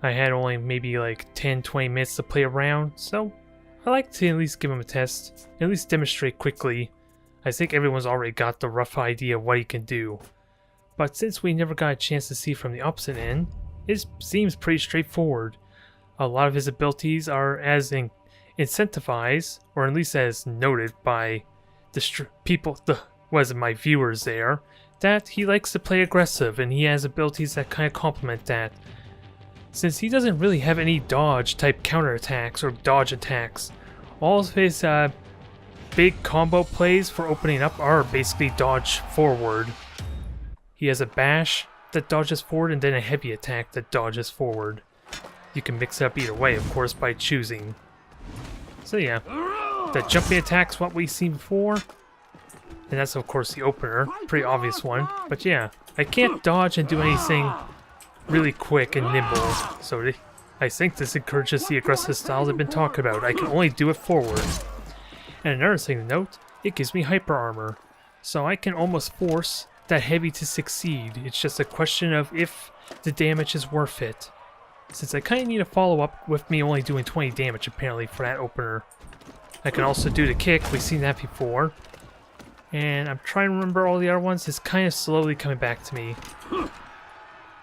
I had only maybe like 10-20 minutes to play around, so I like to at least give him a test, at least demonstrate quickly. I think everyone's already got the rough idea of what he can do. But since we never got a chance to see from the opposite end, it seems pretty straightforward. A lot of his abilities are as incentivized, or at least as noted by my viewers there, that he likes to play aggressive and he has abilities that kind of complement that. Since he doesn't really have any dodge type counterattacks or dodge attacks, all of his big combo plays for opening up are basically dodge forward. He has a bash that dodges forward and then a heavy attack that dodges forward. You can mix it up either way, of course, by choosing. So yeah, the jumping attack's what we've seen before. And that's of course the opener, pretty obvious one. But yeah, I can't dodge and do anything really quick and nimble. So I think this encourages the aggressive styles I've been talking about. I can only do it forward. And another thing to note, it gives me hyper armor. So I can almost force that heavy to succeed. It's just a question of if the damage is worth it. Since I kind of need a follow-up with me only doing 20 damage apparently for that opener. I can also do the kick, we've seen that before. And I'm trying to remember all the other ones, it's kind of slowly coming back to me. And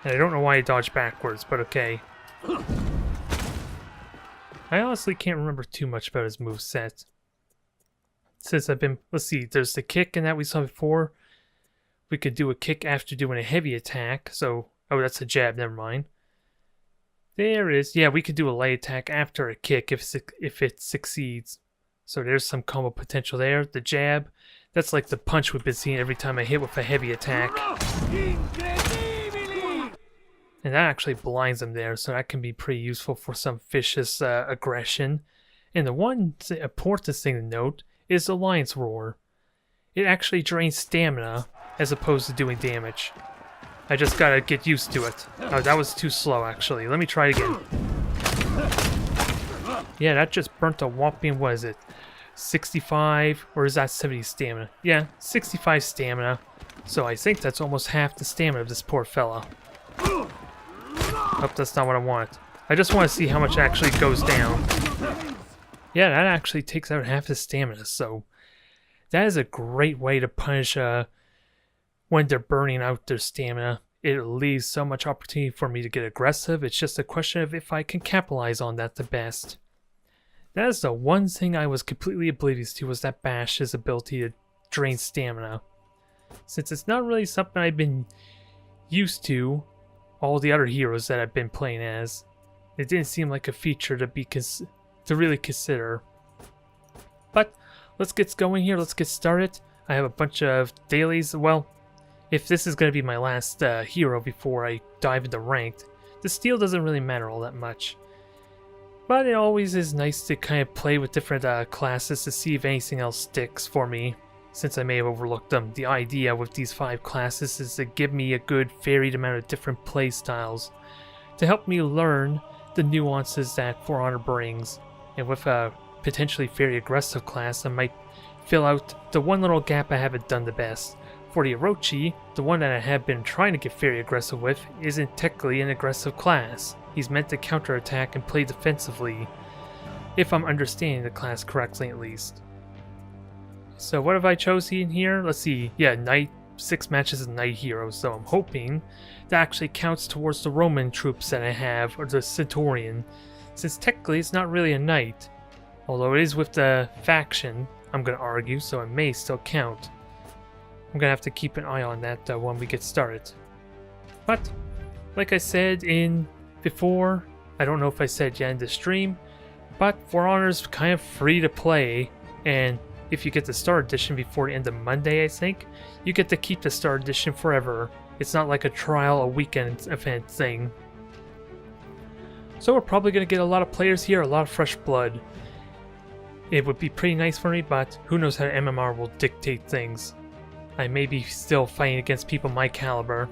I don't know why I dodged backwards, but okay. I honestly can't remember too much about his moveset. Since I've been, let's see, there's the kick and that we saw before. We could do a kick after doing a heavy attack, so, oh that's a jab, never mind. There is, yeah, we could do a light attack after a kick if it succeeds. So there's some combo potential there. The jab, that's like the punch we've been seeing every time I hit with a heavy attack. And that actually blinds them there, so that can be pretty useful for some vicious aggression. And the one important thing to note is the Lion's Roar. It actually drains stamina as opposed to doing damage. I just gotta get used to it. Oh, that was too slow actually. Let me try it again. Yeah, that just burnt a whopping, what is it? 65, or is that 70 stamina? Yeah, 65 stamina. So I think that's almost half the stamina of this poor fella. Oh, that's not what I want. I just want to see how much actually goes down. Yeah, that actually takes out half his stamina, so that is a great way to punish when they're burning out their stamina. It leaves so much opportunity for me to get aggressive. It's just a question of if I can capitalize on that the best. That is the one thing I was completely oblivious to, was that bash, his ability to drain stamina. Since it's not really something I've been used to all the other heroes that I've been playing as, it didn't seem like a feature to really consider. But let's get going here, let's get started. I have a bunch of dailies. Well, if this is going to be my last hero before I dive into ranked, the steel doesn't really matter all that much. But it always is nice to kind of play with different classes to see if anything else sticks for me, since I may have overlooked them. The idea with these 5 classes is to give me a good varied amount of different play styles, to help me learn the nuances that For Honor brings. And with a potentially very aggressive class, I might fill out the one little gap I haven't done the best. For the Orochi, the one that I have been trying to get very aggressive with, isn't technically an aggressive class. He's meant to counterattack and play defensively, if I'm understanding the class correctly at least. So what have I chosen here? Let's see, yeah, Knight, 6 matches as Knight hero, so I'm hoping that actually counts towards the Roman troops that I have, or the Centurion, since technically it's not really a Knight. Although it is with the faction, I'm going to argue, so it may still count. I'm going to have to keep an eye on that when we get started. But, like I said before, I don't know if I said yet in the stream, but For Honor's kind of free to play, and if you get the Star Edition before the end of Monday, I think, you get to keep the Star Edition forever. It's not like a trial, a weekend event thing. So we're probably going to get a lot of players here, a lot of fresh blood. It would be pretty nice for me, but who knows how MMR will dictate things. I may be still fighting against people my caliber,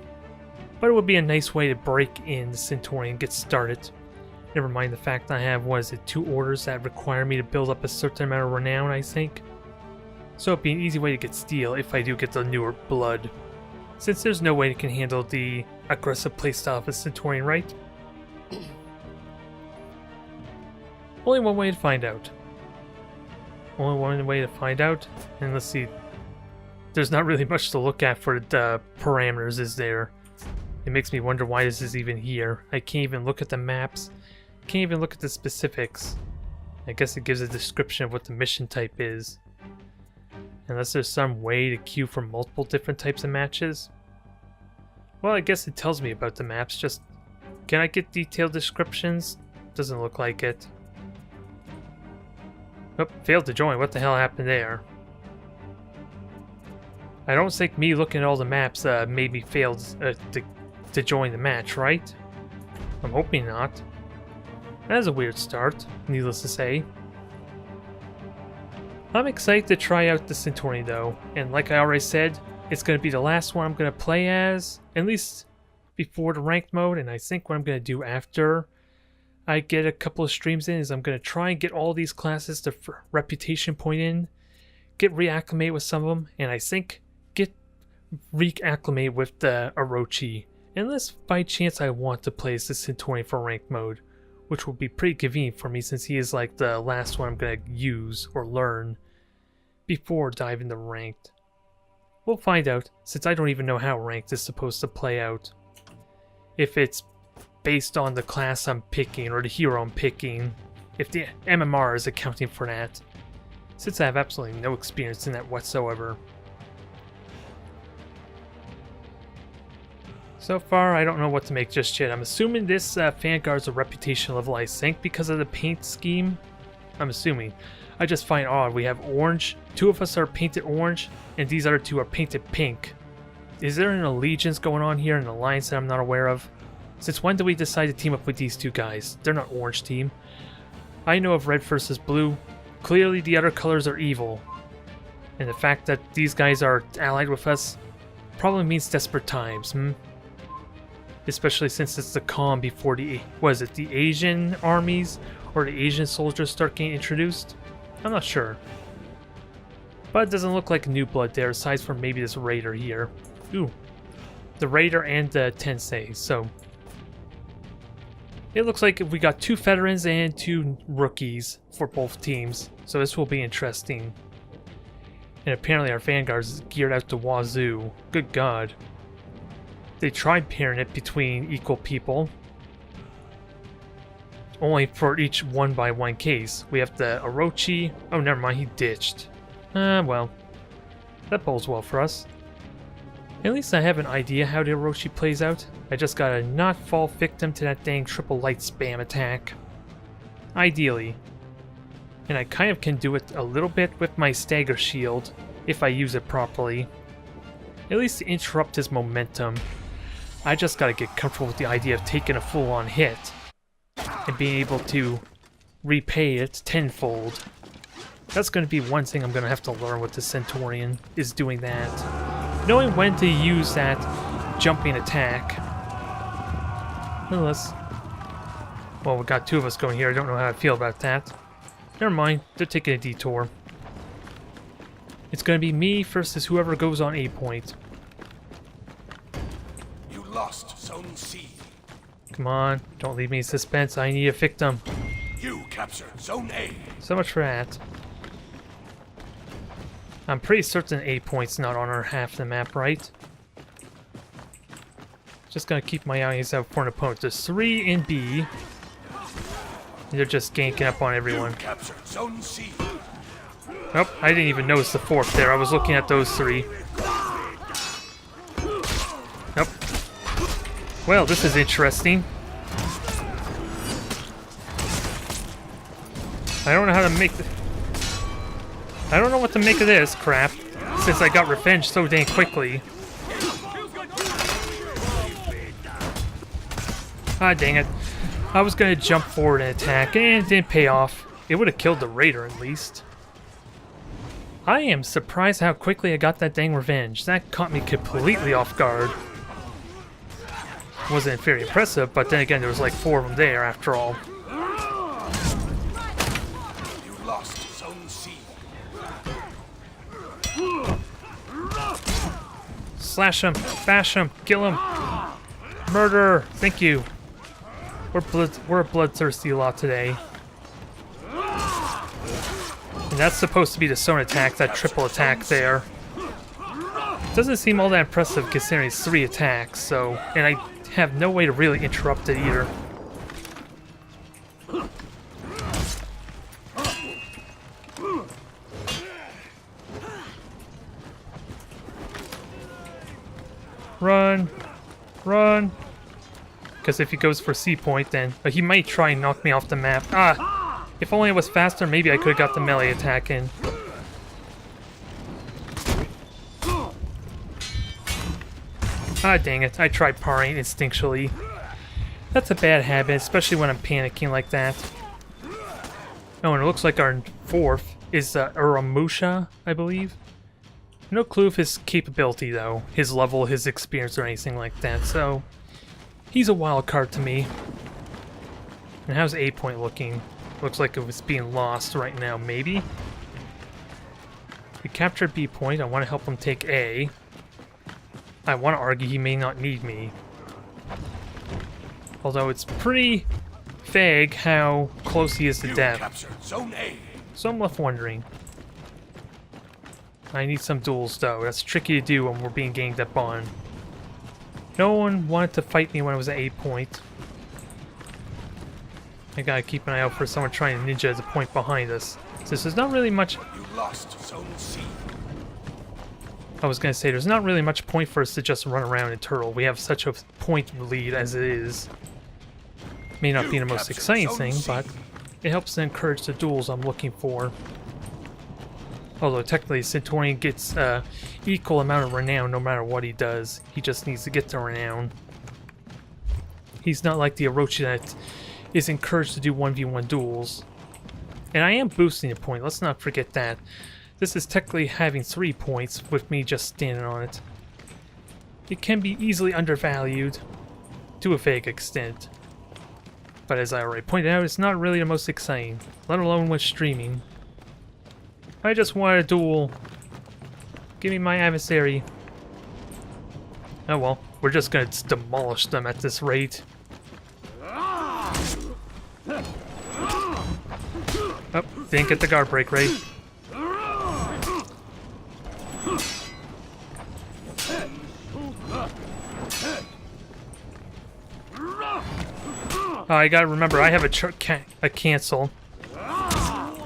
but it would be a nice way to break in the Centurion and get started. Never mind the fact I have, 2 orders that require me to build up a certain amount of renown, I think. So it'd be an easy way to get steel if I do get the newer blood. Since there's no way it can handle the aggressive playstyle of a Centurion, right? Only one way to find out. Only one way to find out. And let's see. There's not really much to look at for the parameters, is there? It makes me wonder why this is even here. I can't even look at the maps. Can't even look at the specifics. I guess it gives a description of what the mission type is. Unless there's some way to queue for multiple different types of matches. Well, I guess it tells me about the maps, just... Can I get detailed descriptions? Doesn't look like it. Oh, failed to join. What the hell happened there? I don't think me looking at all the maps made me fail to join the match, right? I'm hoping not. That is a weird start, needless to say. I'm excited to try out the Centurion though, and like I already said, it's going to be the last one I'm going to play as, at least before the ranked mode, and I think what I'm going to do after I get a couple of streams in is I'm going to try and get all these classes to reputation point in, get reacclimated with some of them, and I think get reacclimated with the Orochi, unless by chance I want to play as the Centurion for ranked mode, which will be pretty convenient for me since he is like the last one I'm going to use or learn before diving into ranked. We'll find out, since I don't even know how ranked is supposed to play out. If it's based on the class I'm picking or the hero I'm picking, if the MMR is accounting for that, since I have absolutely no experience in that whatsoever. So far, I don't know what to make just yet. I'm assuming this Vanguard's a reputation level, I think, because of the paint scheme. I'm assuming. I just find odd. We have orange. Two of us are painted orange, and these other two are painted pink. Is there an allegiance going on here, an alliance that I'm not aware of? Since when did we decide to team up with these two guys? They're not orange team. I know of red versus blue. Clearly the other colors are evil. And the fact that these guys are allied with us probably means desperate times, Especially since it's the calm before the, the Asian armies or the Asian soldiers start getting introduced? I'm not sure. But it doesn't look like new blood there, aside from maybe this Raider here. Ooh. The Raider and the Tensei, so... It looks like we got 2 veterans and 2 rookies for both teams, so this will be interesting. And apparently our Vanguard is geared out to wazoo. Good God. They tried pairing it between equal people. Only for each 1-by-1 case. We have the Orochi. Oh, never mind, he ditched. Well. That bodes well for us. At least I have an idea how the Orochi plays out. I just gotta not fall victim to that dang triple light spam attack. Ideally. And I kind of can do it a little bit with my stagger shield, if I use it properly. At least to interrupt his momentum. I just gotta get comfortable with the idea of taking a full-on hit and being able to repay it tenfold. That's gonna be one thing I'm gonna have to learn with the Centurion, is doing that. Knowing when to use that jumping attack. Well, we got 2 of us going here. I don't know how I feel about that. Never mind, they're taking a detour. It's gonna be me versus whoever goes on A point. Lost Zone C. Come on, don't leave me in suspense. I need a victim. You captured Zone A. So much for that. I'm pretty certain A point's not on our half of the map, right? Just gonna keep my eyes out for an opponent. There's 3 in B. And they're just ganking up on everyone. You captured Zone C. Nope, I didn't even notice the 4th there. I was looking at those 3. Nope. Well, this is interesting. I don't know how to make I don't know what to make of this crap, since I got revenge so dang quickly. Ah, dang it. I was gonna jump forward and attack, and it didn't pay off. It would have killed the Raider at least. I am surprised how quickly I got that dang revenge. That caught me completely off guard. Wasn't very impressive, but then again, there was like 4 of them there after all. You lost Zone C. Slash him, bash him, kill him. Murder! Thank you. We're a bloodthirsty lot today. And that's supposed to be the zone attack, that triple attack there. Doesn't seem all that impressive considering it's 3 attacks, so... And I have no way to really interrupt it either. Run! Run! Because if he goes for C point, then he might try and knock me off the map. Ah! If only I was faster, maybe I could have got the melee attack in. Ah, dang it. I tried parrying instinctually. That's a bad habit, especially when I'm panicking like that. Oh, and it looks like our 4th is Uramusha, I believe. No clue of his capability, though. His level, his experience, or anything like that, so... He's a wild card to me. And how's A point looking? Looks like it was being lost right now, maybe? We captured B point. I want to help him take A. I want to argue he may not need me. Although it's pretty vague how close he is to death. Zone A. So I'm left wondering. I need some duels, though. That's tricky to do when we're being ganged up on. No one wanted to fight me when I was at 8 point. I gotta keep an eye out for someone trying to ninja the point behind us. Since there's not really much... You lost Zone C. I was gonna say, there's not really much point for us to just run around and turtle. We have such a point lead as it is. May not be the most exciting thing, but it helps to encourage the duels I'm looking for. Although technically Centurion gets equal amount of renown no matter what he does. He just needs to get the renown. He's not like the Orochi that is encouraged to do 1v1 duels. And I am boosting the point, let's not forget that. This is technically having 3 points with me just standing on it. It can be easily undervalued to a vague extent. But as I already pointed out, it's not really the most exciting, let alone with streaming. I just want a duel. Give me my adversary. Oh well, we're just gonna demolish them at this rate. Oh, didn't get the guard break right. Oh, I gotta remember, I have a cancel.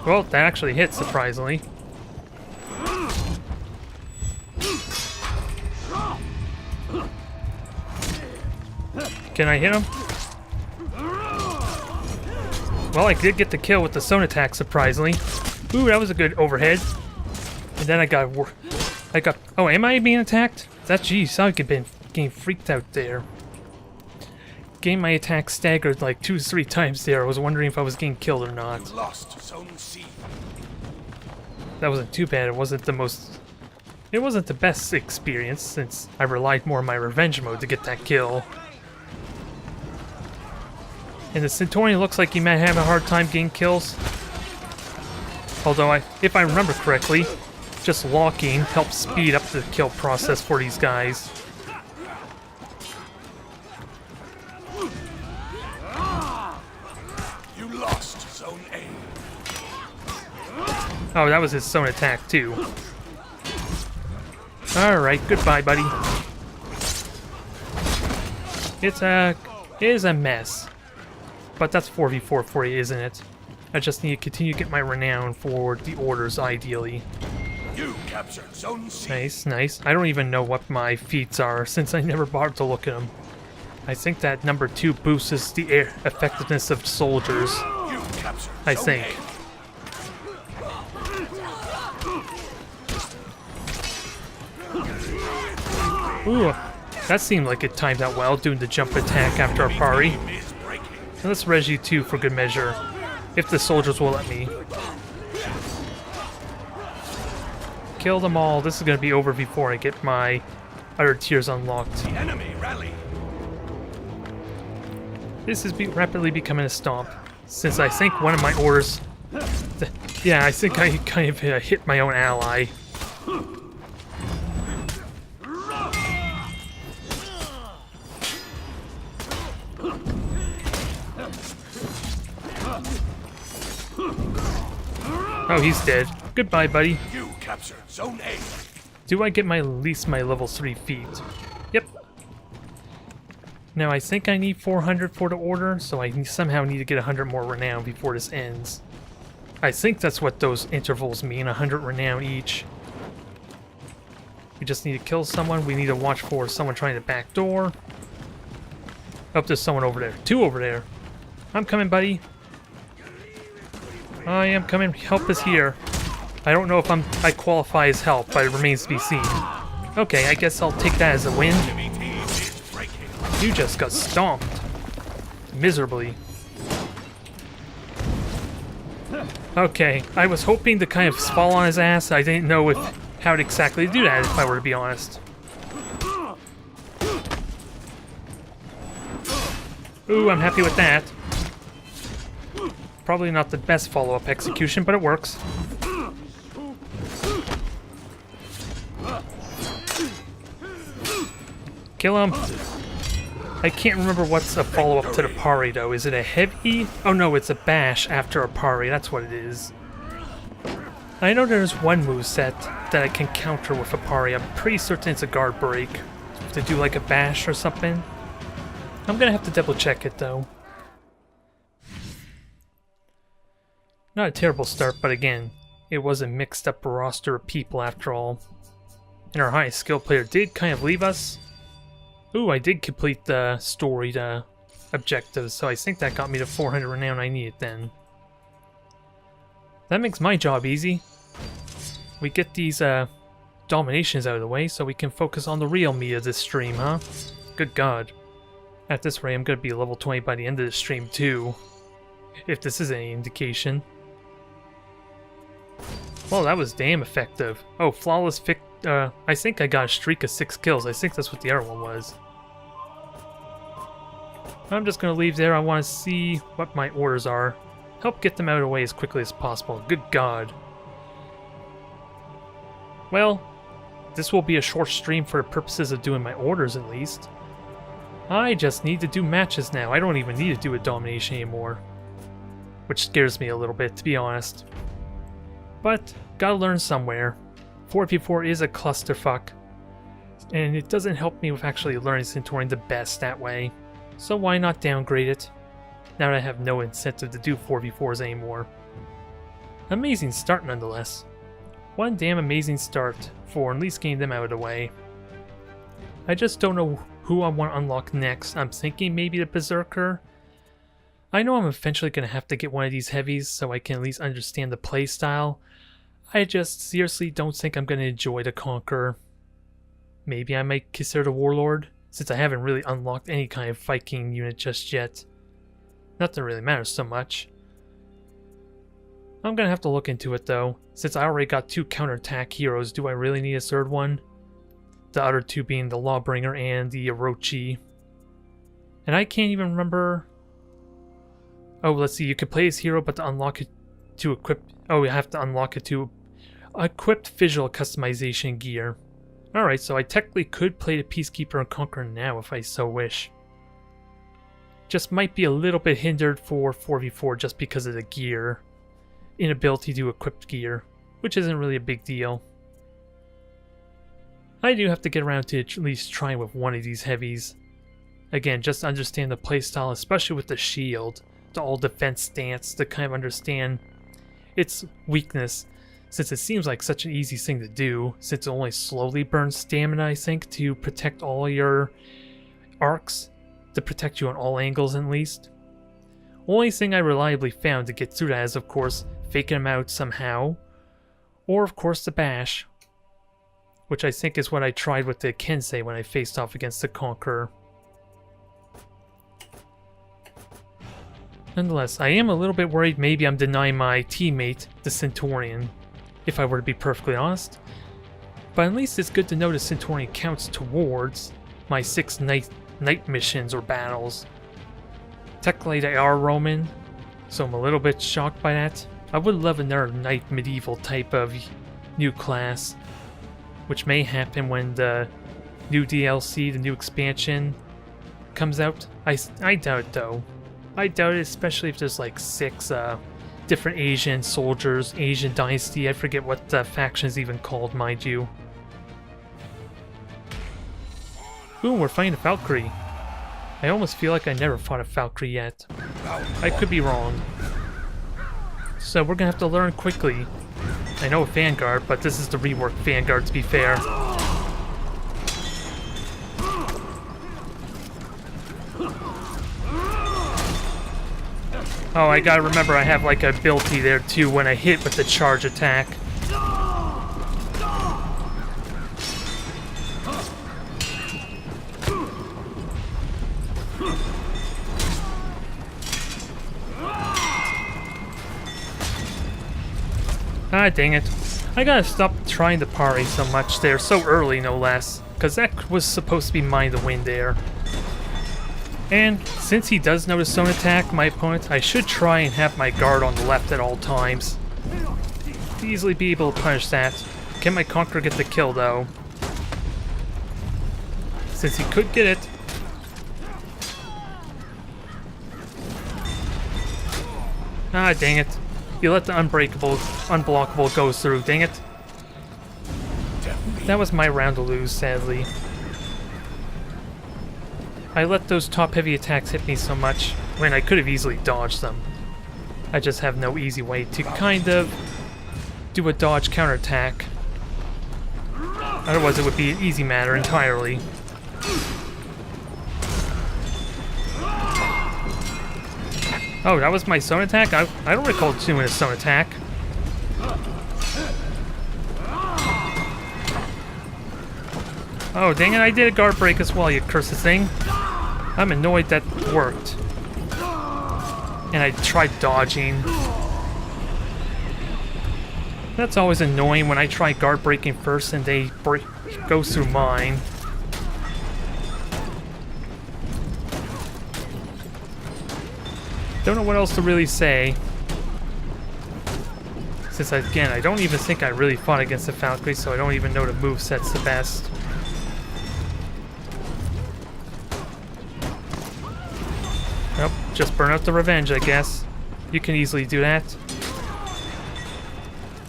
Well, that actually hit, surprisingly. Can I hit him? Well, I did get the kill with the zone attack, surprisingly. Ooh, that was a good overhead. And then I got... Oh, am I being attacked? That, geez, I could be getting freaked out there. Getting my attack staggered like 2 or 3 times there. I was wondering if I was getting killed or not. You lost Zone C. That wasn't too bad. It wasn't the most... It wasn't the best experience, since I relied more on my revenge mode to get that kill. And the Centurion looks like he might have a hard time getting kills. Although, if I remember correctly, just locking helps speed up the kill process for these guys. You lost Zone A. Oh, that was his zone attack, too. Alright, goodbye, buddy. It is a mess. But that's 4v4 for you, isn't it? I just need to continue to get my renown for the orders, ideally. You captured Zone C. Nice, nice. I don't even know what my feats are, since I never bothered to look at them. I think that number 2 boosts the effectiveness of soldiers. You captured I Zone think. A. Ooh, that seemed like it timed out well, doing the jump attack after our parry. And let's res you too for good measure, if the soldiers will let me. Kill them all. This is going to be over before I get my other tiers unlocked. The enemy rally. This is rapidly becoming a stomp, since I think one of my orders... Yeah, I think I kind of hit my own ally. Oh, he's dead. Goodbye, buddy. You captured Zone A. Do I get at least my level 3 feet? Yep. Now I think I need 400 for the order, so I somehow need to get 100 more renown before this ends. I think that's what those intervals mean, 100 renown each. We just need to kill someone. We need to watch for someone trying to backdoor. Oh, there's someone over there. 2 over there. I'm coming, buddy. I am coming. Help is here. I don't know if I qualify as help, but it remains to be seen. Okay, I guess I'll take that as a win. You just got stomped. Miserably. Okay, I was hoping to kind of fall on his ass. I didn't know how to exactly do that, if I were to be honest. Ooh, I'm happy with that. Probably not the best follow-up execution, but it works. Kill him. I can't remember what's a follow-up to the parry, though. Is it a heavy? Oh no, it's a bash after a parry. That's what it is. I know there's one moveset that I can counter with a parry. I'm pretty certain it's a guard break. To do like a bash or something. I'm gonna have to double check it, though. Not a terrible start, but again, it was a mixed up roster of people after all. And our highest skill player did kind of leave us. Ooh, I did complete the storied objectives, so I think that got me the 400 renown I needed then. That makes my job easy. We get these dominations out of the way so we can focus on the real meat of this stream, huh? Good God. At this rate, I'm going to be level 20 by the end of the stream too. If this is any indication. Well, that was damn effective. Oh, flawless I think I got a streak of 6 kills. I think that's what the other one was. I'm just going to leave there. I want to see what my orders are. Help get them out of the way as quickly as possible. Good God. Well, this will be a short stream for the purposes of doing my orders at least. I just need to do matches now. I don't even need to do a domination anymore. Which scares me a little bit, to be honest. But, gotta learn somewhere. 4v4 is a clusterfuck, and it doesn't help me with actually learning Centurion the best that way, so why not downgrade it, now that I have no incentive to do 4v4s anymore. Amazing start nonetheless. One damn amazing start for at least getting them out of the way. I just don't know who I want to unlock next. I'm thinking maybe the Berserker. I know I'm eventually going to have to get one of these heavies so I can at least understand the playstyle. I just seriously don't think I'm going to enjoy the Conqueror. Maybe I might consider the Warlord, since I haven't really unlocked any kind of Viking unit just yet. Nothing really matters so much. I'm going to have to look into it though. Since I already got 2 counterattack heroes, do I really need a third one? The other 2 being the Lawbringer and the Orochi. And I can't even remember... Oh, let's see, you could play as hero, but to unlock it to equip... Oh, you have to unlock it to equipped visual customization gear. Alright, so I technically could play the Peacekeeper and Conqueror now if I so wish. Just might be a little bit hindered for 4v4 just because of the gear. Inability to equip gear, which isn't really a big deal. I do have to get around to at least trying with one of these heavies. Again, just to understand the playstyle, especially with the shield. The all defense stance, to kind of understand its weakness, since it seems like such an easy thing to do, since it only slowly burns stamina, I think, to protect all your arcs, to protect you on all angles at least. Only thing I reliably found to get through that is, of course, faking them out somehow, or of course the bash, which I think is what I tried with the Kensei when I faced off against the Conqueror. Nonetheless, I am a little bit worried maybe I'm denying my teammate, the Centurion, if I were to be perfectly honest. But at least it's good to know the Centurion counts towards my 6 night missions or battles. Technically they are Roman, so I'm a little bit shocked by that. I would love another knight medieval type of new class, which may happen when the new DLC, the new expansion, comes out. I doubt it though. I doubt it, especially if there's like 6 different Asian soldiers, Asian dynasty. I forget what the faction is even called, mind you. Ooh, we're fighting a Valkyrie. I almost feel like I never fought a Valkyrie yet. I could be wrong. So we're gonna have to learn quickly. I know Vanguard, but this is the reworked Vanguard, to be fair. Oh, I gotta remember I have like an ability there too when I hit with the charge attack. Ah, dang it. I gotta stop trying to parry so much there, so early no less, because that was supposed to be mine to win there. And since he does know the zone attack, my opponent, I should try and have my guard on the left at all times. Easily be able to punish that. Can my Conqueror get the kill though? Since he could get it. Ah, dang it. You let the unblockable go through, dang it. That was my round to lose, sadly. I let those top-heavy attacks hit me so much when I could have easily dodged them. I just have no easy way to kind of do a dodge counterattack. Otherwise it would be an easy matter entirely. Oh, that was my zone attack? I don't recall doing a zone attack. Oh, dang it, I did a guard break as well, you cursed thing. I'm annoyed that worked. And I tried dodging. That's always annoying when I try guard breaking first and they go through mine. Don't know what else to really say. Since, again, I don't even think I really fought against the Valkyrie, so I don't even know the moveset's the best. Nope, just burn out the revenge, I guess. You can easily do that.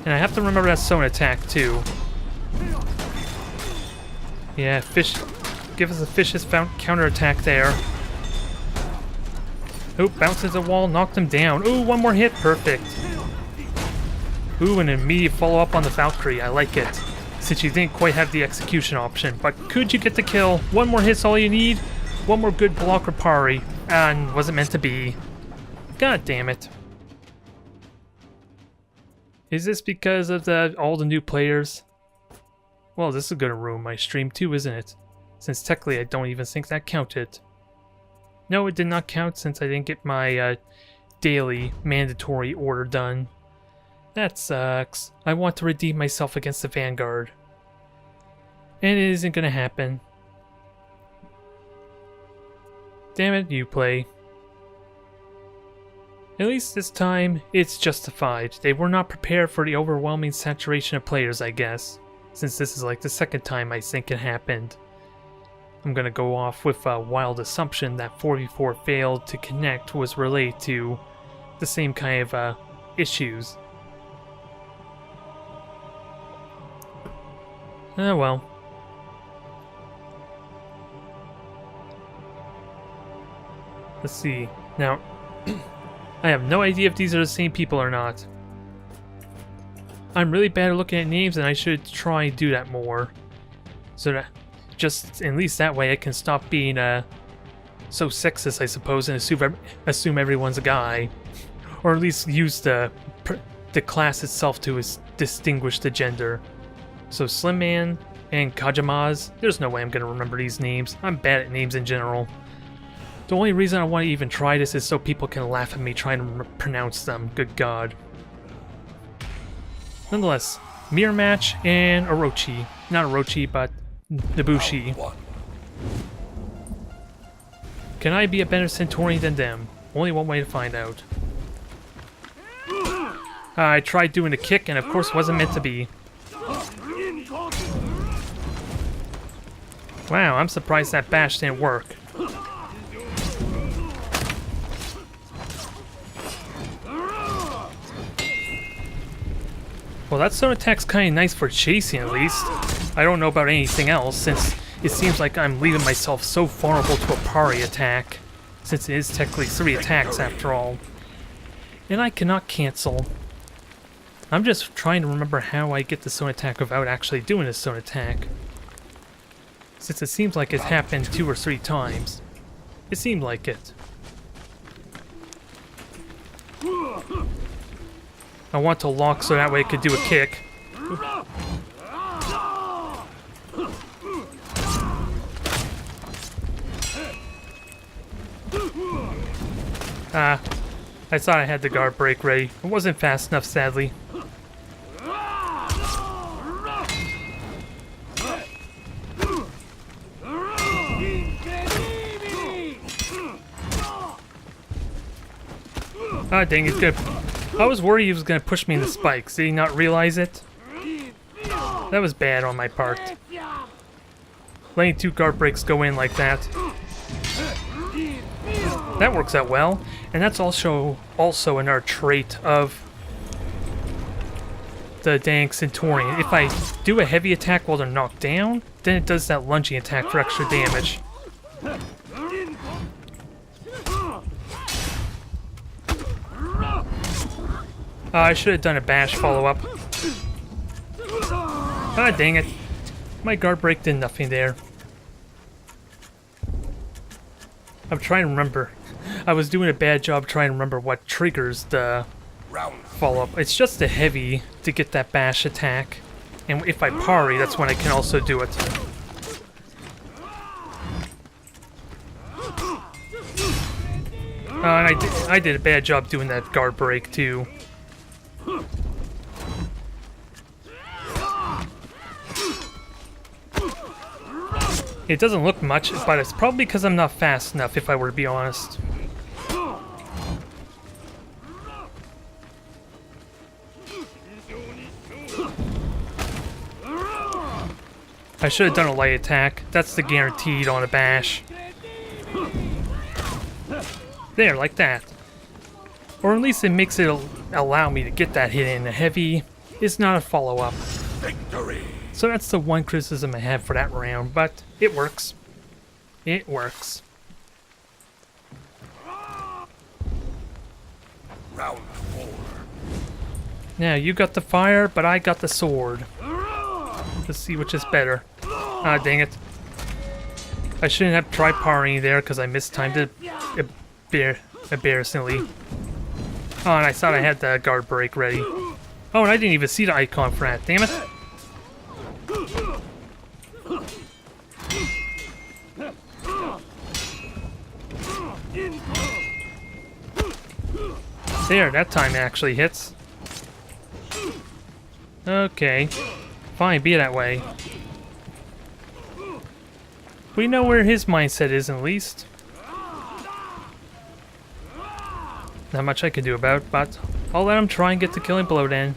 And I have to remember that zone attack, too. Yeah, fish. Give us a vicious counterattack there. Oop, bounces the wall, knocked him down. Ooh, one more hit, perfect. Ooh, an immediate follow-up on the Valkyrie, I like it. Since you didn't quite have the execution option. But could you get the kill? One more hit's all you need. One more good block or parry. And wasn't meant to be. God damn it. Is this because of all the new players? Well, this is gonna ruin my stream too, isn't it? Since technically I don't even think that counted. No, it did not count since I didn't get my daily mandatory order done. That sucks. I want to redeem myself against the Vanguard. And it isn't gonna happen. Damn it, Uplay. At least this time, it's justified. They were not prepared for the overwhelming saturation of players, I guess. Since this is like the second time I think it happened. I'm gonna go off with a wild assumption that 4v4 failed to connect was related to the same kind of issues. Oh well. Let's see. Now, I have no idea if these are the same people or not. I'm really bad at looking at names and I should try and do that more. So that just at least that way I can stop being so sexist, I suppose, and assume everyone's a guy. Or at least use the class itself to distinguish the gender. So Slim Man and Kajamaz, there's no way I'm going to remember these names. I'm bad at names in general. The only reason I want to even try this is so people can laugh at me trying to pronounce them. Good God. Nonetheless, Mirror Match and Orochi. Not Orochi, but Nabushi. Can I be a better Centurion than them? Only one way to find out. I tried doing a kick and of course wasn't meant to be. Wow, I'm surprised that bash didn't work. Well, that stone attack's kind of nice for chasing, at least. I don't know about anything else, since it seems like I'm leaving myself so vulnerable to a parry attack, since it is technically 3 attacks after all. And I cannot cancel. I'm just trying to remember how I get the stone attack without actually doing a stone attack, since it seems like it's happened 2 or 3 times. It seemed like it. I want to lock so that way I could do a kick. I thought I had the guard break ready. It wasn't fast enough, sadly. Ah, dang it, good. I was worried he was going to push me in the spikes. Did he not realize it? That was bad on my part. Letting 2 guard breaks go in like that. That works out well. And that's also another trait of the dang Centurion. If I do a heavy attack while they're knocked down, then it does that lunging attack for extra damage. I should have done a bash follow-up. Ah, dang it. My guard break did nothing there. I'm trying to remember. I was doing a bad job trying to remember what triggers the follow-up. It's just a heavy to get that bash attack. And if I parry, that's when I can also do it. And I did a bad job doing that guard break too. It doesn't look much, but it's probably because I'm not fast enough, if I were to be honest. I should have done a light attack. That's the guaranteed on a bash. There, like that. Or at least it makes it allow me to get that hit in. A heavy is not a follow-up. Victory! So that's the one criticism I have for that round, but it works. It works. Round 4. Now, you got the fire, but I got the sword. Let's see which is better. Ah, dang it. I shouldn't have tried parrying there because I mistimed it embarrassingly. Oh, and I thought I had the guard break ready. Oh, and I didn't even see the icon for that. Damn it. There, that time it actually hits. Okay. Fine, be that way. We know where his mindset is, at least. Not much I can do about it, but I'll let him try and get the killing blow then.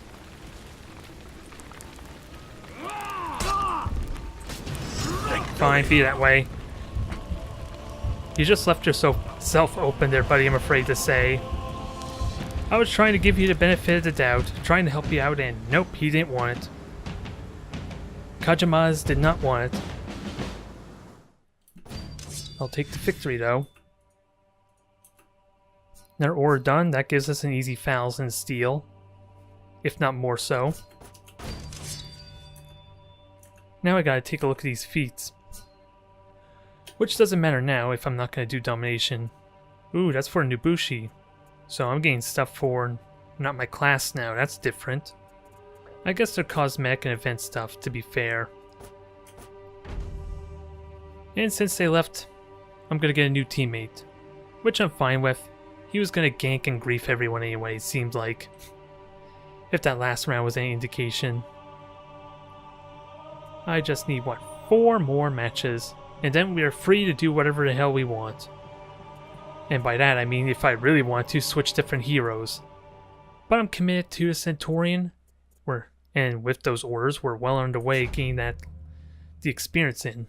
Fine, be that way. You just left yourself open there, buddy, I'm afraid to say. I was trying to give you the benefit of the doubt, trying to help you out, and nope, he didn't want it. Kajimaz did not want it. I'll take the victory, though. Another order done, that gives us an easy 1,000 steel. If not more so. Now I gotta take a look at these feats. Which doesn't matter now if I'm not gonna do domination. Ooh, that's for Nubushi. So I'm getting stuff for not my class now, that's different. I guess they're cosmetic and event stuff, to be fair. And since they left, I'm gonna get a new teammate. Which I'm fine with. He was gonna gank and grief everyone anyway, it seemed like. If that last round was any indication. I just need, what, 4 more matches. And then we are free to do whatever the hell we want. And by that I mean if I really want to switch different heroes. But I'm committed to the Centurion. And with those orders, we're well underway getting the experience in.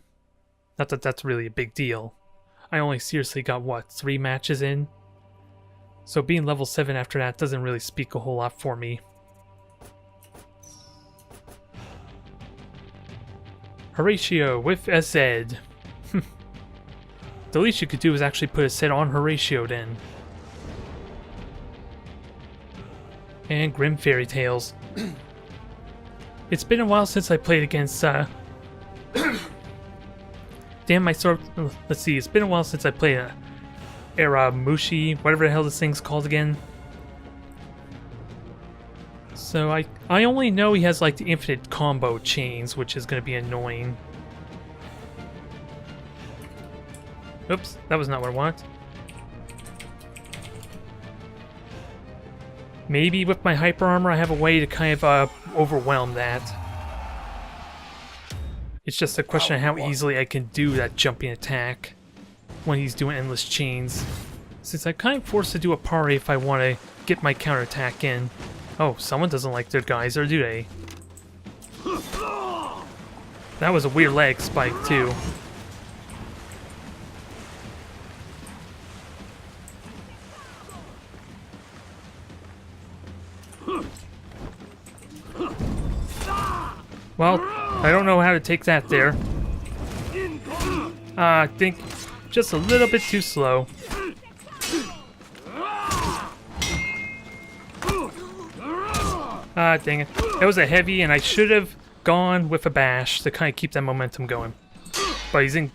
Not that that's really a big deal. I only seriously got, what, 3 matches in? So being level 7 after that doesn't really speak a whole lot for me. Horatio with a Z. The least you could do is actually put a Z on Horatio then. And Grim Fairy Tales. It's been a while since I played against, damn, my sword. Let's see, it's been a while since I played Eramushi, whatever the hell this thing's called again. So I only know he has like the infinite combo chains, which is going to be annoying. Oops, that was not what I want. Maybe with my hyper armor I have a way to kind of overwhelm that. It's just a question of how easily I can do that jumping attack when he's doing endless chains. Since I'm kind of forced to do a parry if I want to get my counterattack in. Oh, someone doesn't like their geyser, do they? That was a weird leg spike, too. Well, I don't know how to take that there. I think just a little bit too slow. Ah, dang it. That was a heavy, and I should have gone with a bash to kind of keep that momentum going. But he's in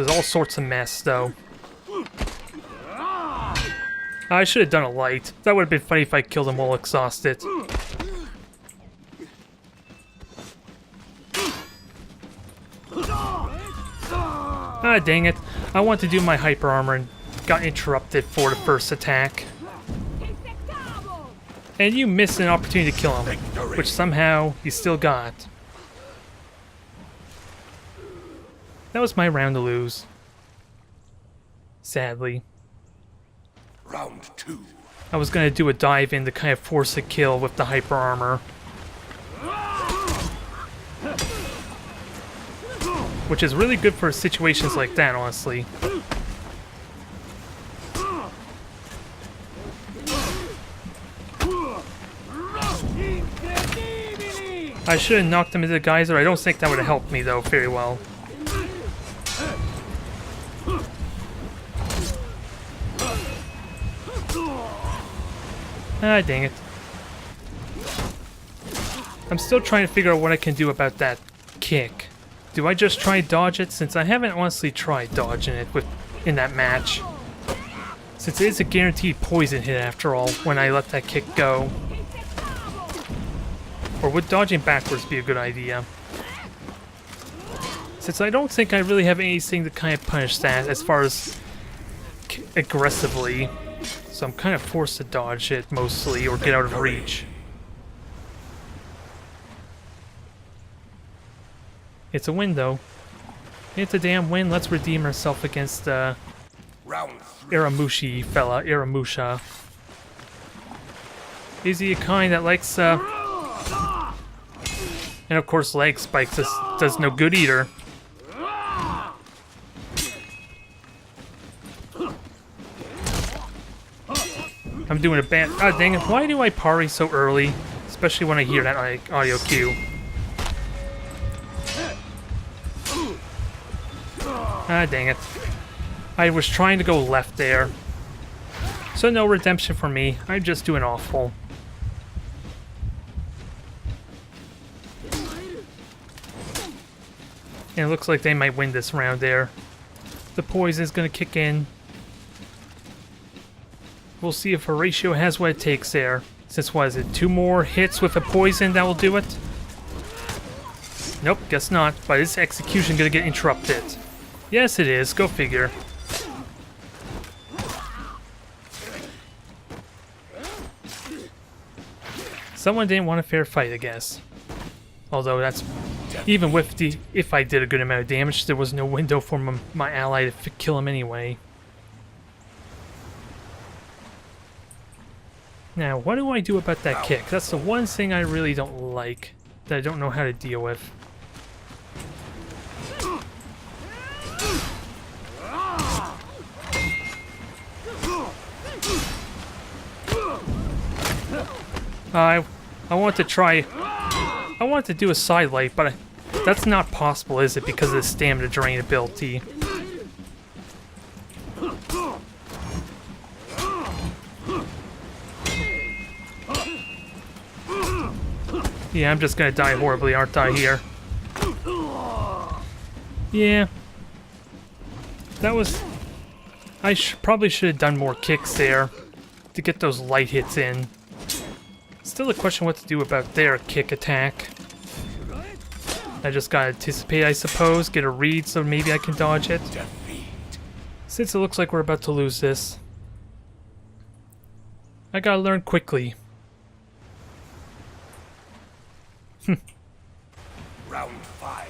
all sorts of mess, though. I should have done a light. That would have been funny if I killed him while exhausted. Ah, dang it. I want to do my hyper armor and got interrupted for the first attack. And you missed an opportunity to kill him, which somehow you still got. That was my round to lose. Sadly. Round 2. I was gonna do a dive in to kind of force a kill with the hyper armor. Which is really good for situations like that, honestly. I should have knocked him into the geyser. I don't think that would have helped me, though, very well. Ah, dang it. I'm still trying to figure out what I can do about that kick. Do I just try dodge it? Since I haven't honestly tried dodging it in that match. Since it is a guaranteed poison hit after all, when I let that kick go. Or would dodging backwards be a good idea? Since I don't think I really have anything to kind of punish that as far as aggressively. So I'm kind of forced to dodge it mostly or get out of reach. It's a win though. It's a damn win. Let's redeem ourselves against Eramushi fella, Eramusha. Is he a kind that likes and of course leg spikes does no good either. I'm doing a bad... Ah, dang it. Why do I parry so early? Especially when I hear that audio cue. Ah, dang it. I was trying to go left there. So no redemption for me. I'm just doing awful. And it looks like they might win this round there. The poison's gonna kick in. We'll see if Horatio has what it takes there. Since, what is it, 2 more hits with a poison that will do it? Nope, guess not. But is execution gonna get interrupted? Yes, it is. Go figure. Someone didn't want a fair fight, I guess. Although that's... Even with the... If I did a good amount of damage, there was no window for my ally to kill him anyway. Now, what do I do about that kick? That's the one thing I really don't like, that I don't know how to deal with. I want to try... I want to do a side light, but That's not possible, is it? Because of the stamina drain ability. Yeah, I'm just gonna die horribly, aren't I, here? Yeah. That was... I probably should have done more kicks there to get those light hits in. Still a question what to do about their kick attack. I just gotta anticipate, I suppose, get a read so maybe I can dodge it. Since it looks like we're about to lose this, I gotta learn quickly. Round 5.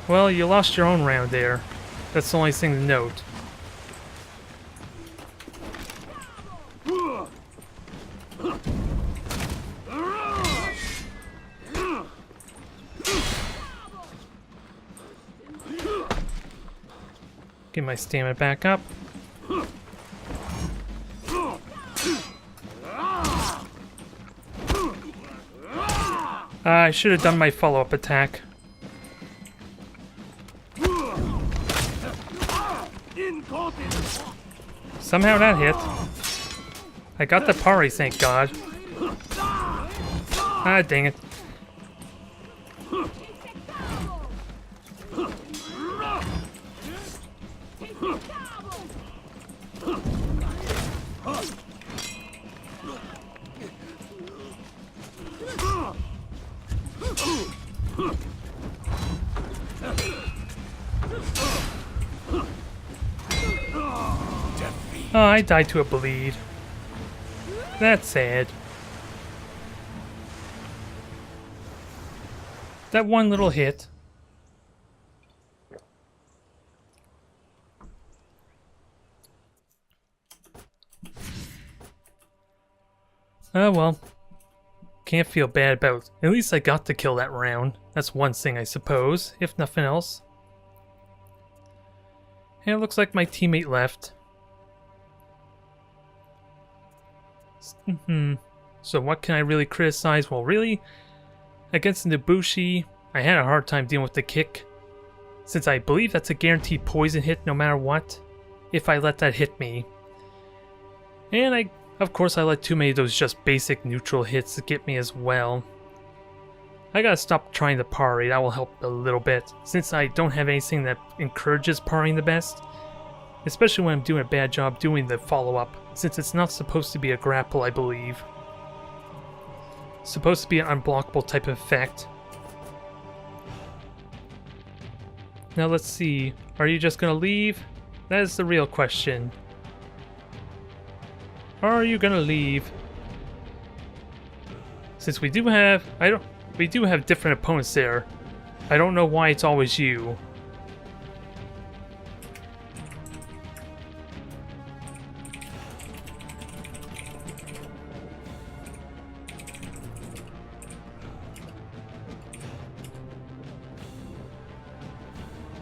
Well, you lost your own round there. That's the only thing to note. Get my stamina back up. I should have done my follow-up attack. Somehow that hit. I got the parry, thank God. Ah, dang it. Oh, I died to a bleed. That's sad. That one little hit. Oh well. Can't feel bad about... At least I got to kill that round. That's one thing, I suppose, if nothing else. And it looks like my teammate left. So what can I really criticize? Well, really, against Nobushi, I had a hard time dealing with the kick, since I believe that's a guaranteed poison hit no matter what, if I let that hit me. And of course I let too many of those just basic neutral hits get me as well. I gotta stop trying to parry, that will help a little bit, since I don't have anything that encourages parrying the best. Especially when I'm doing a bad job doing the follow-up, since it's not supposed to be a grapple, I believe. It's supposed to be an unblockable type of effect. Now let's see, are you just gonna leave? That is the real question. Are you gonna leave? Since we do have, we do have different opponents there. I don't know why it's always you.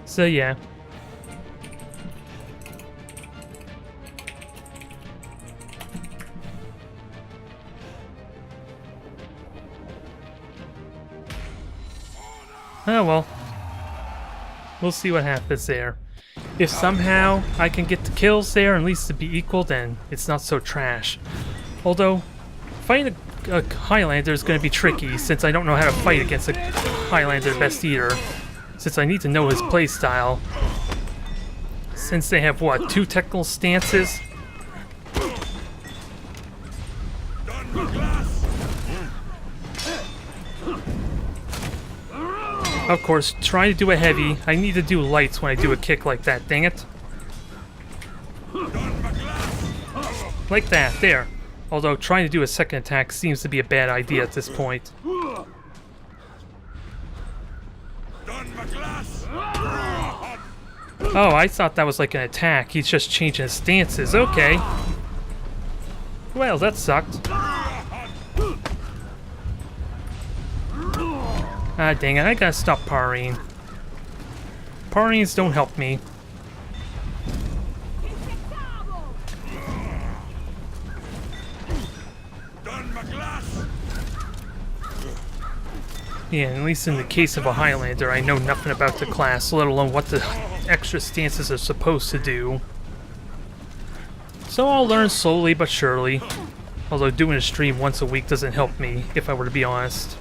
So yeah. Oh well. We'll see what happens there. If somehow I can get the kills there, at least to be equal, then it's not so trash. Although, fighting a Highlander is going to be tricky, since I don't know how to fight against a Highlander best eater. Since I need to know his playstyle. Since they have, what, 2 technical stances? Of course, trying to do a heavy, I need to do lights when I do a kick like that, dang it. Like that, there. Although trying to do a second attack seems to be a bad idea at this point. Oh, I thought that was like an attack. He's just changing his stances. Okay. Well, that sucked. Ah, dang it. I gotta stop parrying. Parryings don't help me. Yeah, at least in the case of a Highlander, I know nothing about the class, let alone what the extra stances are supposed to do. So I'll learn slowly but surely. Although doing a stream once a week doesn't help me, if I were to be honest.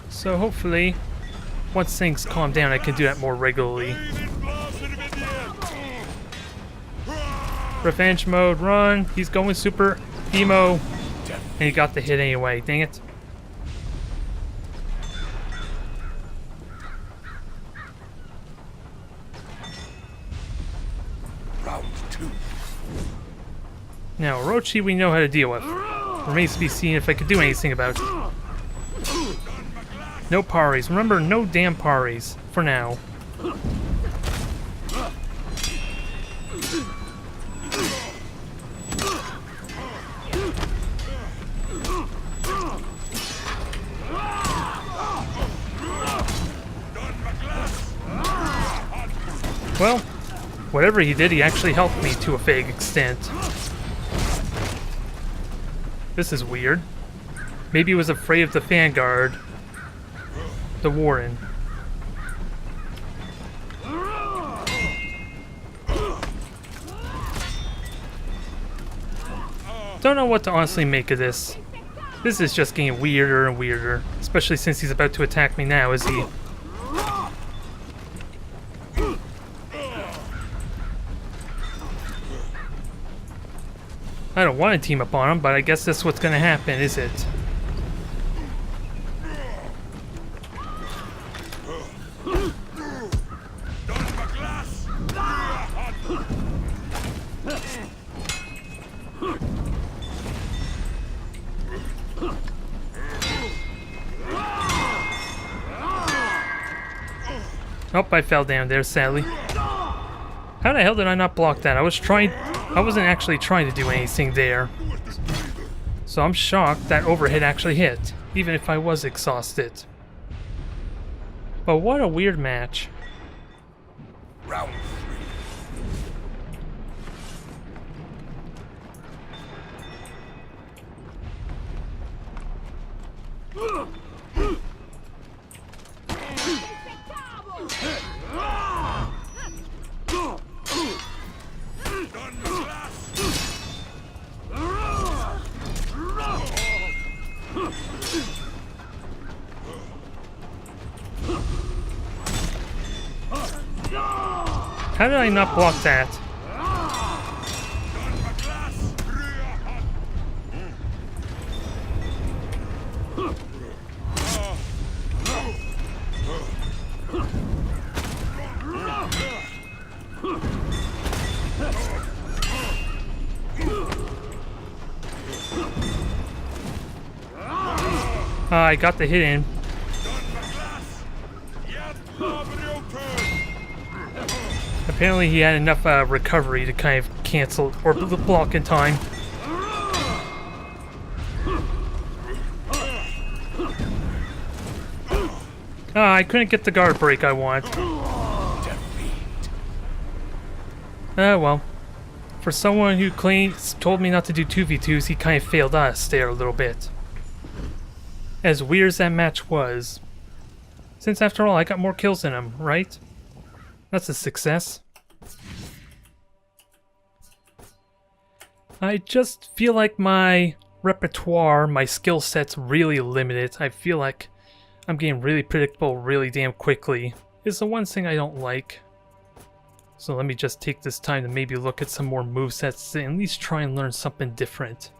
So hopefully, once things calm down, I can do that more regularly. Revenge mode, run! He's going super emo! And he got the hit anyway, dang it. Round 2. Now, Orochi we know how to deal with. Remains to be seen if I could do anything about it. No paris. Remember, no damn paris. For now. Well, whatever he did, he actually helped me to a vague extent. This is weird. Maybe he was afraid of the Vanguard. The Warren. Don't know what to honestly make of this. This is just getting weirder and weirder. Especially since he's about to attack me now, is he? I don't want to team up on him, but I guess that's what's going to happen, is it? Oh, I fell down there, sadly. How the hell did I not block that? I wasn't actually trying to do anything there. So I'm shocked that overhit actually hit, even if I was exhausted. But what a weird match. Round 3. How did I not block that? I got the hit in. Apparently he had enough recovery to kind of cancel or block in time. I couldn't get the guard break I want. Well. For someone who told me not to do 2v2s, he kind of failed us there a little bit. As weird as that match was. Since after all, I got more kills than him, right? That's a success. I just feel like my repertoire, my skill set's really limited. I feel like I'm getting really predictable really damn quickly. Is the one thing I don't like. So let me just take this time to maybe look at some more movesets and at least try and learn something different.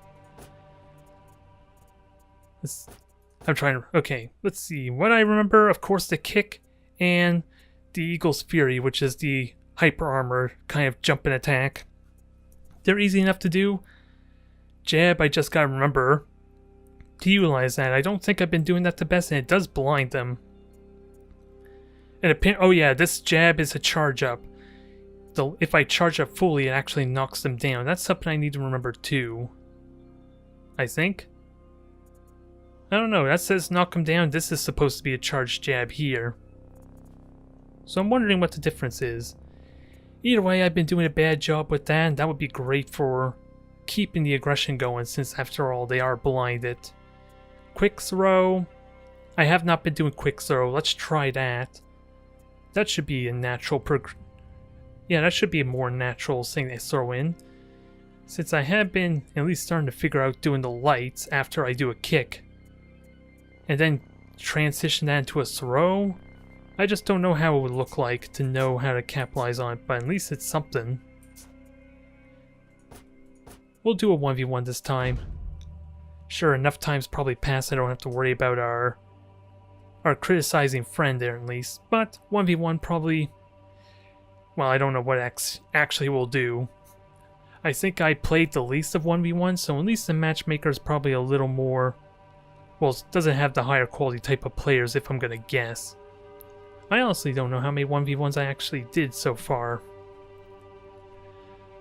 I'm trying to... Okay, let's see. What I remember, of course, the kick and the Eagle's Fury, which is the hyper armor kind of jump and attack. They're easy enough to do. Jab, I just gotta remember to utilize that. I don't think I've been doing that the best, and it does blind them. And oh yeah, this jab is a charge up. If I charge up fully, it actually knocks them down. That's something I need to remember too. I think. I don't know, that says knock them down. This is supposed to be a charged jab here. So I'm wondering what the difference is. Either way, I've been doing a bad job with that, and that would be great for keeping the aggression going, since after all, they are blinded. Quick throw. I have not been doing quick throw. Let's try that. That should be a natural yeah, that should be a more natural thing to throw in. Since I have been at least starting to figure out doing the lights after I do a kick. And then transition that into a throw. I just don't know how it would look like to know how to capitalize on it, but at least it's something. We'll do a 1v1 this time. Sure, enough time's probably passed I don't have to worry about our criticizing friend there at least, but 1v1 probably... Well, I don't know what actually will do. I think I played the least of 1v1, so at least the matchmaker is probably a little more... Well, it doesn't have the higher quality type of players if I'm gonna guess. I honestly don't know how many 1v1s I actually did so far.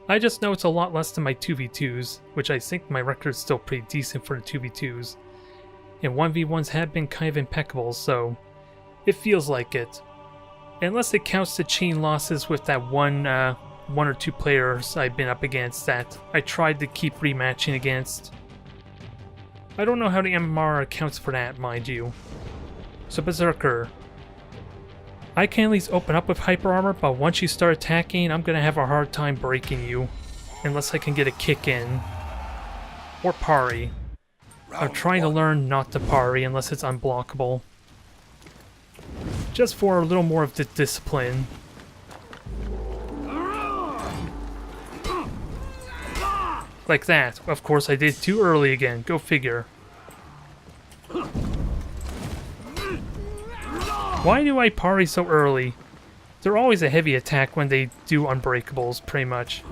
I just know it's a lot less than my 2v2s, which I think my record is still pretty decent for the 2v2s. And 1v1s have been kind of impeccable, so it feels like it. Unless it counts the chain losses with that one or two players I've been up against that I tried to keep rematching against. I don't know how the MMR accounts for that, mind you. So Berserker. I can at least open up with hyper armor, but once you start attacking, I'm gonna have a hard time breaking you. Unless I can get a kick in. Or parry. I'm trying to learn not to parry unless it's unblockable. Just for a little more of the discipline. Like that. Of course I did too early again. Go figure. Why do I parry so early? They're always a heavy attack when they do unbreakables, pretty much.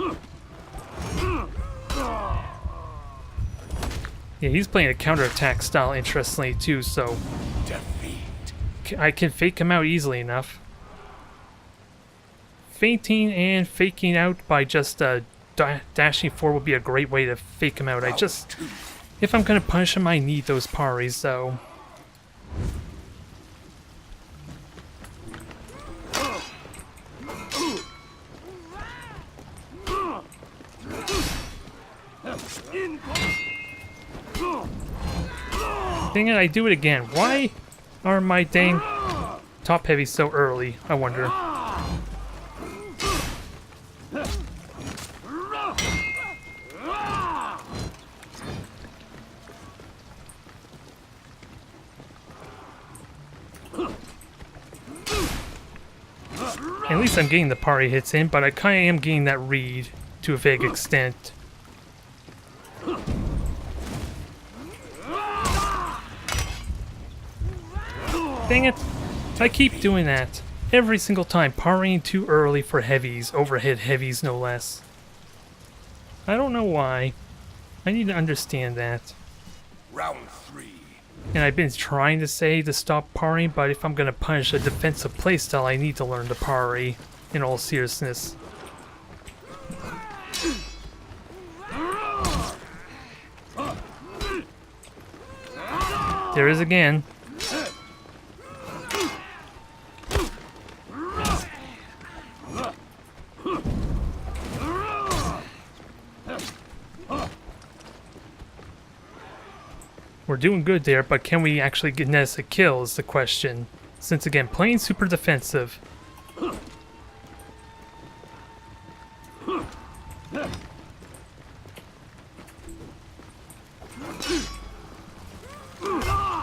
Yeah, he's playing a counterattack style interestingly too, so... I can fake him out easily enough. Fainting and faking out by just dashing forward would be a great way to fake him out. If I'm gonna punish him, I need those parries, though. Dang it, I do it again. Why are my dang top heavies so early, I wonder? At least I'm getting the parry hits in, but I kinda am getting that read to a vague extent. Dang it! I keep doing that. Every single time, parrying too early for heavies, overhead heavies no less. I don't know why. I need to understand that. Round 3. And I've been trying to say to stop parrying, but if I'm gonna punish a defensive playstyle, I need to learn to parry, in all seriousness. There is again. We're doing good there, but can we actually get Ness a kill is the question. Since again, playing super defensive.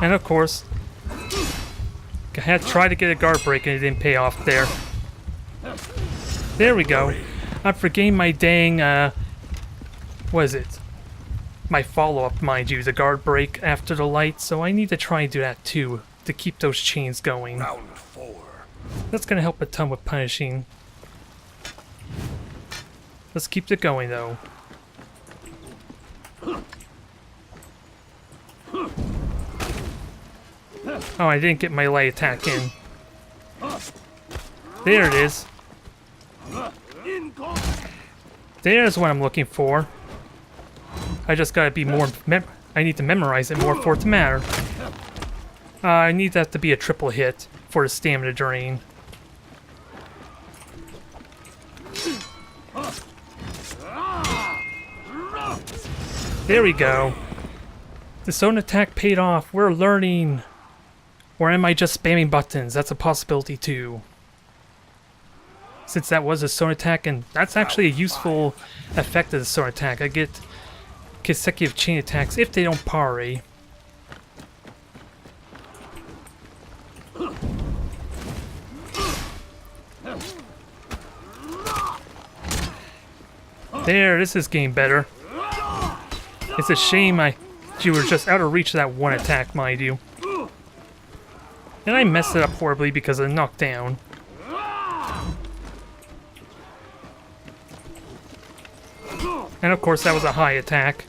And of course, I had to try to get a guard break and it didn't pay off there. There we go. I'm forgetting my dang, what is it? My follow-up, mind you, the guard break after the light, so I need to try and do that too, to keep those chains going. Round 4. That's gonna help a ton with punishing. Let's keep it going though. Oh, I didn't get my light attack in. There it is. There's what I'm looking for. I just gotta be more... I need to memorize it more for it to matter. I need that to be a triple hit for the stamina drain. There we go. The zone attack paid off. We're learning. Or am I just spamming buttons? That's a possibility too. Since that was a zone attack, and that's actually a useful effect of the zone attack. I get consecutive chain attacks if they don't parry. There, this is getting better. It's a shame you were just out of reach of that one attack, mind you. And I messed it up horribly because of the knockdown. And of course that was a high attack.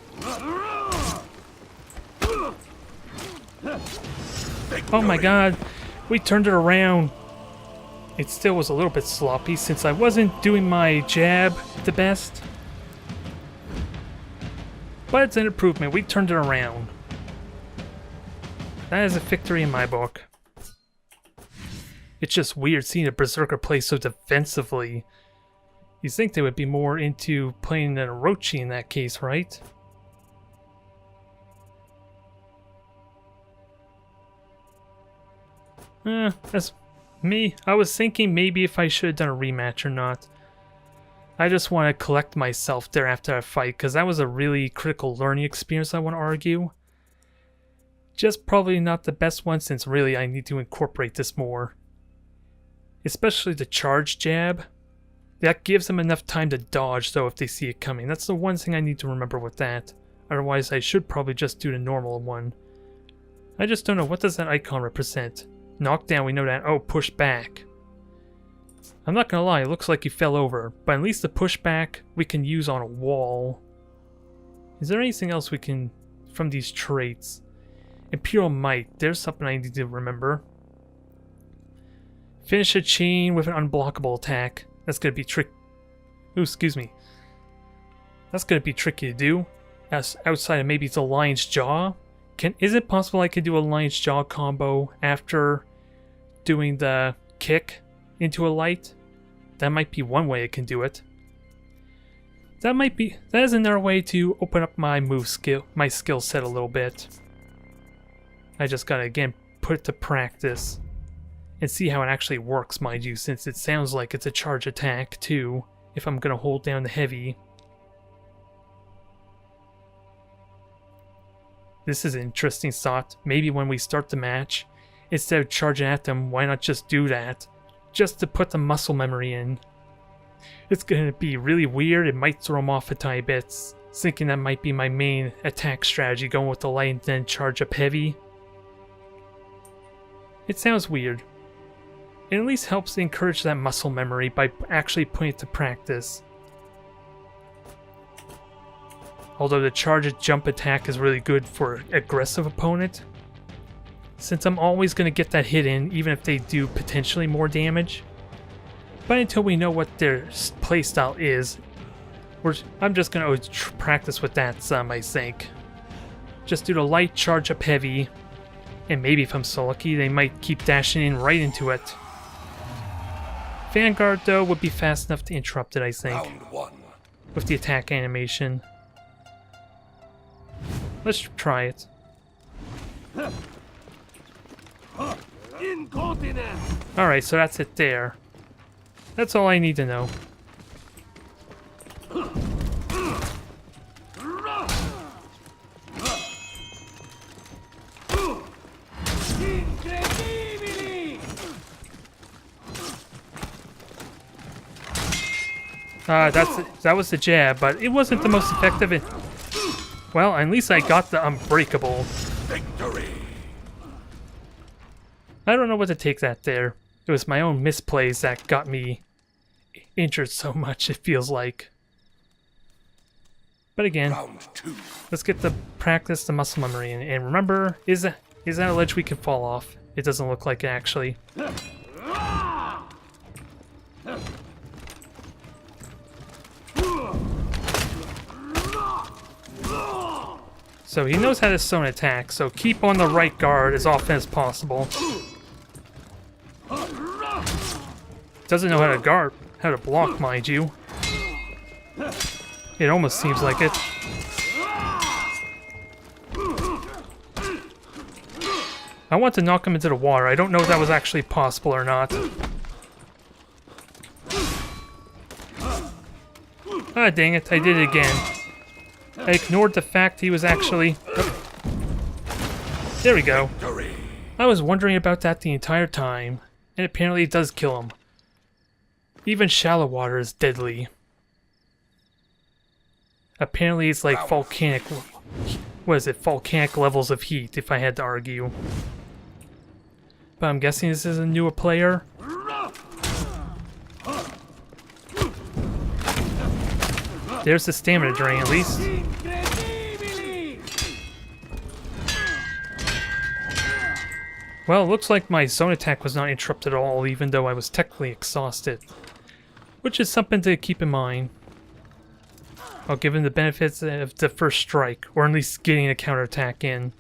Oh my god, we turned it around. It still was a little bit sloppy since I wasn't doing my jab the best. But it's an improvement, we turned it around. That is a victory in my book. It's just weird seeing a Berserker play so defensively. You'd think they would be more into playing an Orochi in that case, right? That's me. I was thinking maybe if I should have done a rematch or not. I just want to collect myself there after that fight, because that was a really critical learning experience, I want to argue. Just probably not the best one, since really I need to incorporate this more. Especially the charge jab. That gives them enough time to dodge, though, if they see it coming. That's the one thing I need to remember with that. Otherwise, I should probably just do the normal one. I just don't know. What does that icon represent? Knockdown, we know that. Oh, push back. I'm not gonna lie, it looks like you fell over. But at least the pushback we can use on a wall. Is there anything else we can... from these traits? Imperial Might. There's something I need to remember. Finish a chain with an unblockable attack. That's gonna be Ooh, excuse me. That's gonna be tricky to do. As outside of maybe it's a Lion's Jaw. Is it possible I could do a Lion's Jaw combo after doing the kick into a light? That might be one way I can do it. That is another way to open up my my skill set a little bit. I just gotta again put it to practice and see how it actually works, mind you, since it sounds like it's a charge attack too, if I'm gonna hold down the heavy. This is an interesting thought. Maybe when we start the match, instead of charging at them, why not just do that? Just to put the muscle memory in. It's gonna be really weird, it might throw them off a tiny bit, thinking that might be my main attack strategy, going with the light and then charge up heavy. It sounds weird. It at least helps encourage that muscle memory by actually putting it to practice. Although the charge jump attack is really good for aggressive opponent, since I'm always going to get that hit in even if they do potentially more damage. But until we know what their playstyle is, I'm just going to practice with that some, I think. Just do the light, charge up heavy, and maybe if I'm so lucky they might keep dashing in right into it. Vanguard though would be fast enough to interrupt it, I think. Round one. With the attack animation. Let's try it. Alright, so that's it there. That's all I need to know. That was the jab, but it wasn't the most effective. Well, at least I got the unbreakable. Victory. I don't know what to take that there. It was my own misplays that got me injured so much, it feels like. But again, Round two. let's get the practice, the muscle memory, and remember, is that a ledge we can fall off? It doesn't look like it, actually. So he knows how to zone attack, so keep on the right guard as often as possible. Doesn't know how to block, mind you. It almost seems like it. I want to knock him into the water. I don't know if that was actually possible or not. Ah, dang it. I did it again. I ignored the fact he was actually... Oh. There we go. I was wondering about that the entire time. And apparently it does kill him. Even shallow water is deadly. Apparently it's like volcanic... What is it? Volcanic levels of heat, if I had to argue. But I'm guessing this is a newer player. There's the stamina drain, at least. Well, it looks like my zone attack was not interrupted at all, even though I was technically exhausted. Which is something to keep in mind. I'll give him the benefits of the first strike, or at least getting a counterattack in.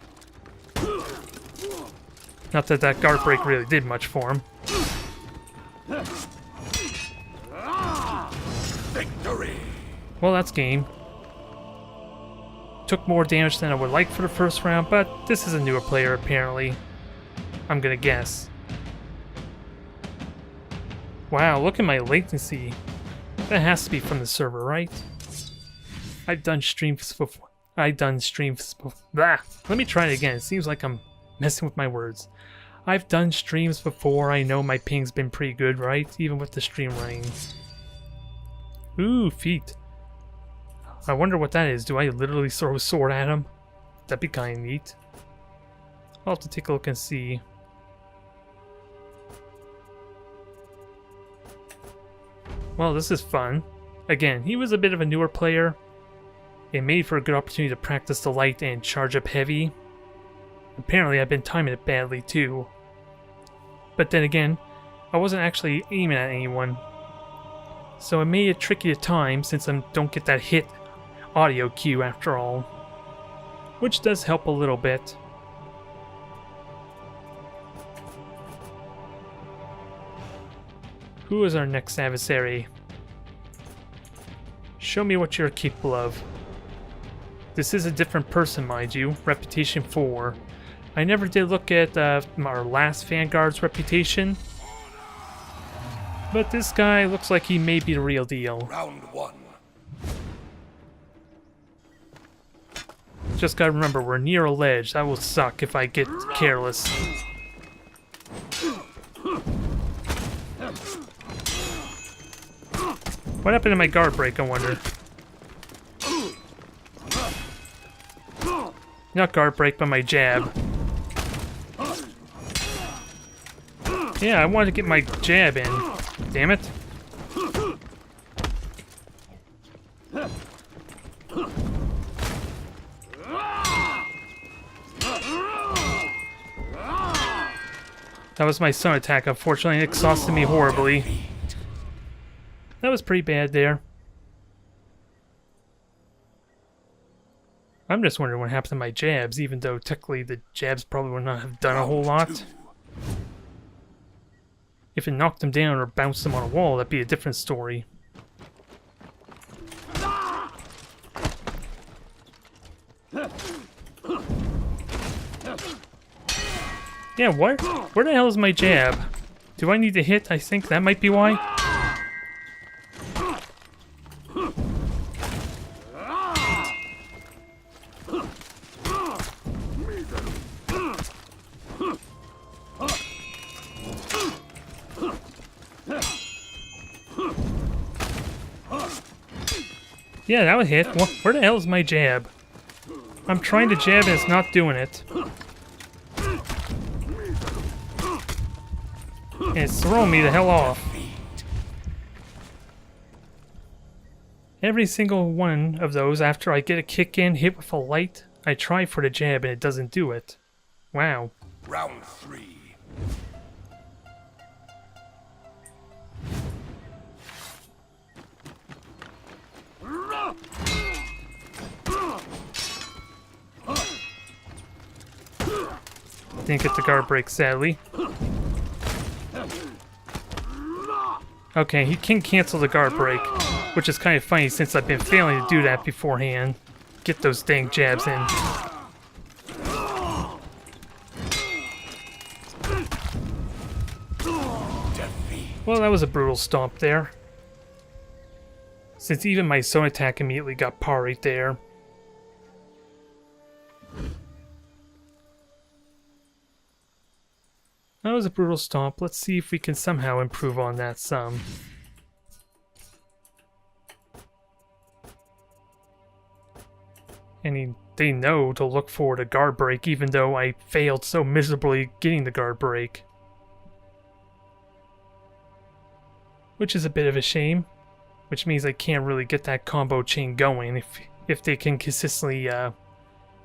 Not that that guard break really did much for him. Victory! Well, that's game. Took more damage than I would like for the first round, but this is a newer player apparently. I'm gonna guess. Wow, look at my latency. That has to be from the server, right? I've done streams before. Blah. Let me try it again. It seems like I'm messing with my words. I've done streams before. I know my ping's been pretty good, right? Even with the stream running. Ooh, feet. I wonder what that is. Do I literally throw a sword at him? That'd be kind of neat. I'll have to take a look and see. Well, this is fun. Again, he was a bit of a newer player. It made for a good opportunity to practice the light and charge up heavy. Apparently, I've been timing it badly too. But then again, I wasn't actually aiming at anyone. So it made it tricky to time since I don't get that hit audio cue after all. Which does help a little bit. Who is our next adversary? Show me what you're capable of. This is a different person, mind you. Reputation 4. I never did look at our last Vanguard's reputation. But this guy looks like he may be the real deal. Round 1. Just gotta remember, we're near a ledge. That will suck if I get careless. What happened to my guard break, I wonder? Not guard break, but my jab. Yeah, I wanted to get my jab in. Damn it. That was my sun attack, unfortunately. It exhausted me horribly. That was pretty bad there. I'm just wondering what happened to my jabs, even though technically the jabs probably would not have done a whole lot. If it knocked them down or bounced them on a wall, that'd be a different story. Yeah, what? Where the hell is my jab? Do I need to hit? I think that might be why. Yeah, that would hit. Where the hell is my jab? I'm trying to jab and it's not doing it. And it's throwing me the hell off. Every single one of those, after I get a kick in, hit with a light, I try for the jab and it doesn't do it. Wow. Round 3. Didn't get the guard break, sadly. Okay, he can cancel the guard break, which is kind of funny since I've been failing to do that beforehand. Get those dang jabs in. Well, that was a brutal stomp there. Since even my zone attack immediately got par right there. That was a brutal stomp. Let's see if we can somehow improve on that some. And they know to look for the guard break, even though I failed so miserably getting the guard break. Which is a bit of a shame. Which means I can't really get that combo chain going if they can consistently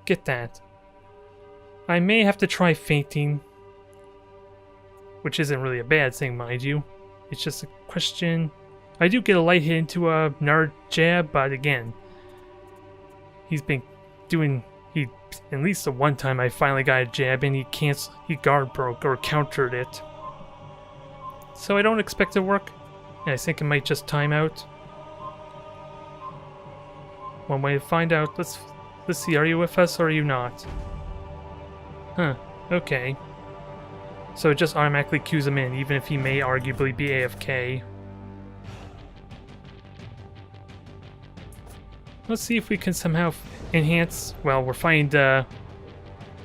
get that. I may have to try fainting. Which isn't really a bad thing, mind you. It's just a question. I do get a light hit into a Nard jab, but again, he's been doing. At least the one time I finally got a jab and he guard broke or countered it. So I don't expect it to work. And I think it might just time out. One way to find out. Let's see. Are you with us or are you not? Huh. Okay. So it just automatically cues him in, even if he may arguably be AFK. Let's see if we can somehow enhance. Well, we're finding,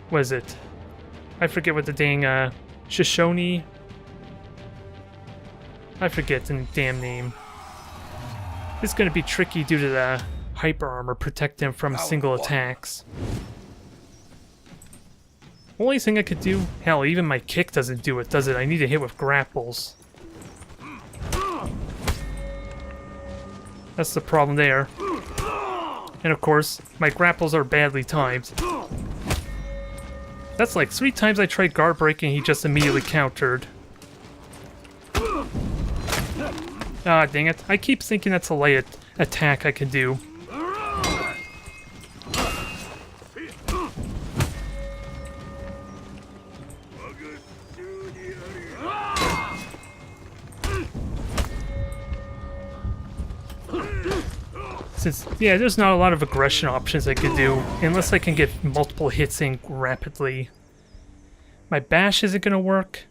what is it? I forget what the dang, Shoshone. I forget the damn name. It's gonna be tricky due to the hyper armor protecting him from single attacks. Only thing I could do, hell, even my kick doesn't do it, does it? I need to hit with grapples. That's the problem there. And of course, my grapples are badly timed. That's like 3 times I tried guard breaking, he just immediately countered. Ah, dang it. I keep thinking that's a light attack I can do. Since, yeah, there's not a lot of aggression options I can do, unless I can get multiple hits in rapidly. My bash isn't gonna work.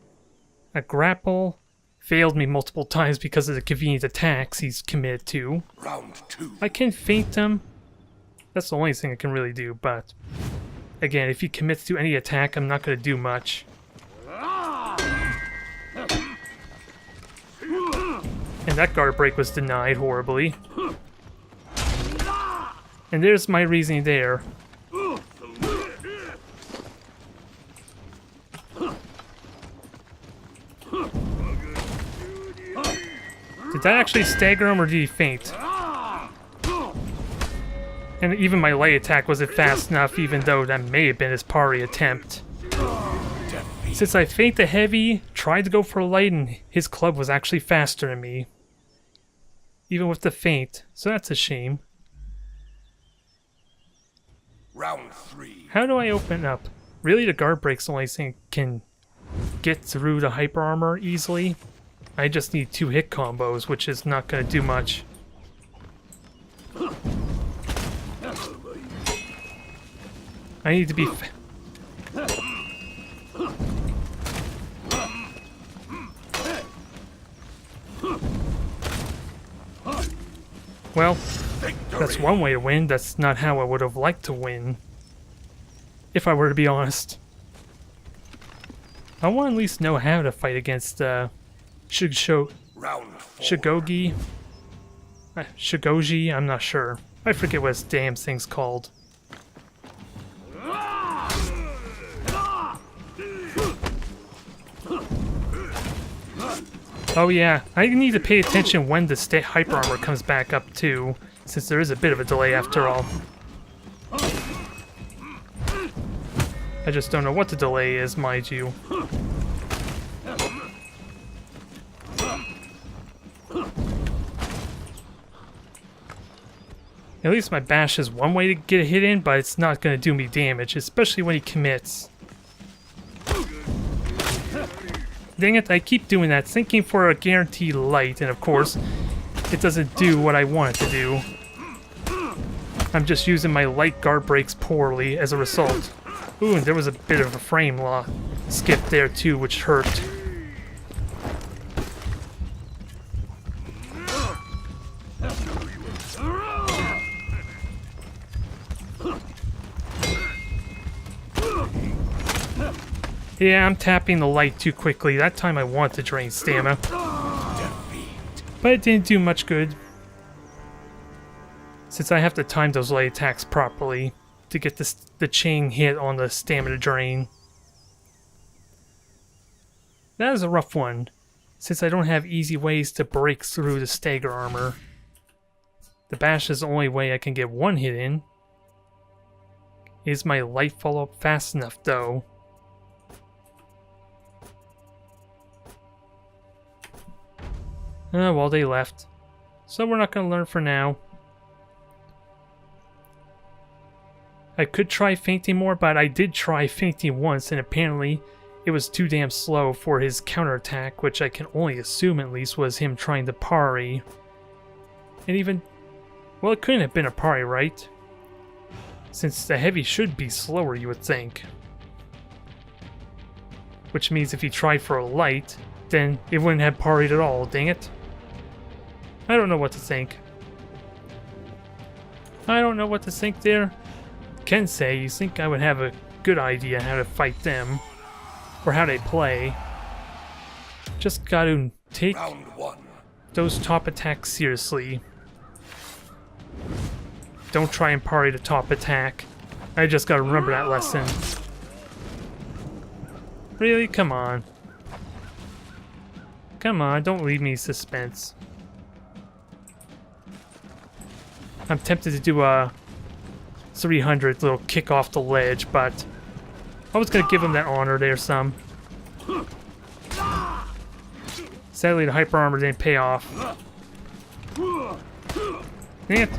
A grapple failed me multiple times because of the convenient attacks he's committed to. Round 2. I can feint him. That's the only thing I can really do, but again, if he commits to any attack, I'm not gonna do much. And that guard break was denied horribly. And there's my reasoning there. Did that actually stagger him or did he faint? And even my light attack wasn't fast enough, even though that may have been his parry attempt. Since I feint the heavy, tried to go for a light, and his club was actually faster than me. Even with the feint, so that's a shame. Round 3. How do I open up? Really, the guard break's the only thing can get through the hyper armor easily. I just need 2 hit combos, which is not going to do much. I need to be... Well, that's one way to win. That's not how I would have liked to win. If I were to be honest. I want to at least know how to fight against Shigogi. Shigogi, I'm not sure. I forget what his damn thing's called. Oh yeah, I need to pay attention when the hyper armor comes back up too, since there is a bit of a delay after all. I just don't know what the delay is, mind you. At least my bash is one way to get a hit in, but it's not going to do me damage, especially when he commits. Dang it, I keep doing that, thinking for a guaranteed light, and of course, it doesn't do what I want it to do. I'm just using my light guard breaks poorly as a result. Ooh, and there was a bit of a frame skip there too, which hurt. Yeah, I'm tapping the light too quickly. That time I wanted to drain stamina. But it didn't do much good. Since I have to time those light attacks properly to get the chain hit on the stamina drain. That is a rough one, since I don't have easy ways to break through the stagger armor. The bash is the only way I can get one hit in. Is my light follow-up fast enough, though? Well, they left. So we're not going to learn for now. I could try fainting more, but I did try fainting once, and apparently it was too damn slow for his counterattack, which I can only assume at least was him trying to parry. And even... well, it couldn't have been a parry, right? Since the heavy should be slower, you would think. Which means if he tried for a light, then it wouldn't have parried at all, dang it. I don't know what to think. I don't know what to think there. Can say you think I would have a good idea how to fight them. Or how they play. Just gotta take those top attacks seriously. Don't try and parry the top attack. I just gotta remember that lesson. Really? Come on. Come on, don't leave me in suspense. I'm tempted to do a 300 little kick off the ledge, but I was gonna give him that honor there some. Sadly, the hyper armor didn't pay off. Dang it.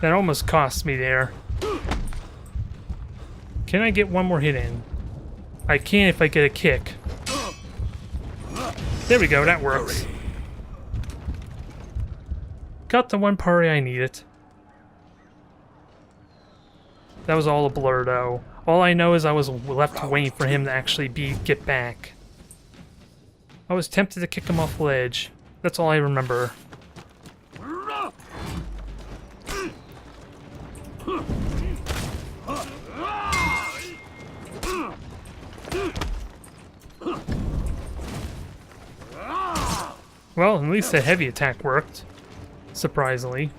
That almost cost me there. Can I get one more hit in? I can if I get a kick. There we go, that works. Got the one parry I needed. That was all a blur though. All I know is I was left waiting for him to actually get back. I was tempted to kick him off the ledge. That's all I remember. Well, at least the heavy attack worked. Surprisingly.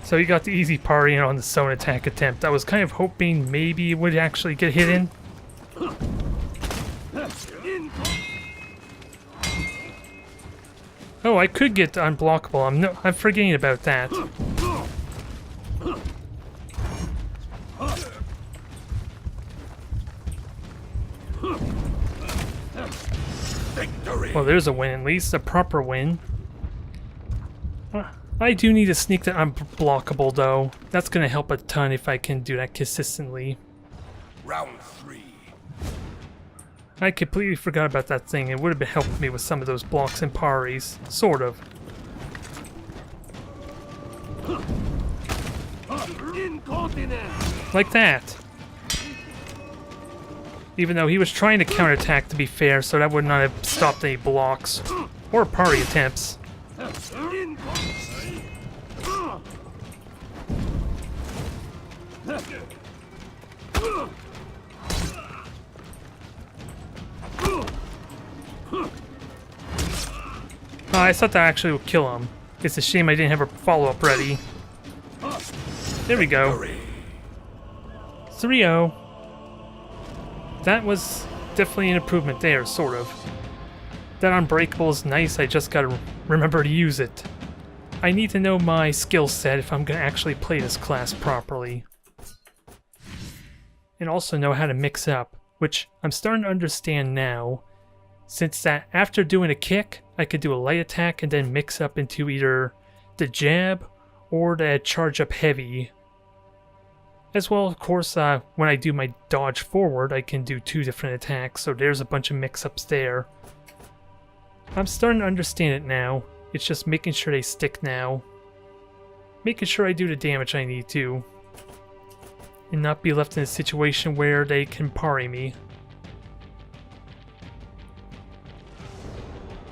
So he got the easy parry on the zone attack attempt. I was kind of hoping maybe it would actually get hit in. Oh, I could get unblockable. I'm forgetting about that. Victory. Well, there's a win at least, a proper win. I do need to sneak that unblockable though. That's gonna help a ton if I can do that consistently. Round 3. I completely forgot about that thing. It would have helped me with some of those blocks and parries. Sort of. Like that. Even though he was trying to counterattack, to be fair, so that would not have stopped any blocks or parry attempts. Oh, I thought that actually would kill him. It's a shame I didn't have a follow-up ready. There we go. 3-0. That was definitely an improvement there, sort of. That unbreakable is nice, I just gotta remember to use it. I need to know my skill set if I'm gonna actually play this class properly. And also know how to mix up, which I'm starting to understand now, since that after doing a kick, I could do a light attack and then mix up into either the jab or the charge up heavy. As well, of course, when I do my dodge forward, I can do 2 different attacks, so there's a bunch of mix-ups there. I'm starting to understand it now. It's just making sure they stick now. Making sure I do the damage I need to. And not be left in a situation where they can parry me.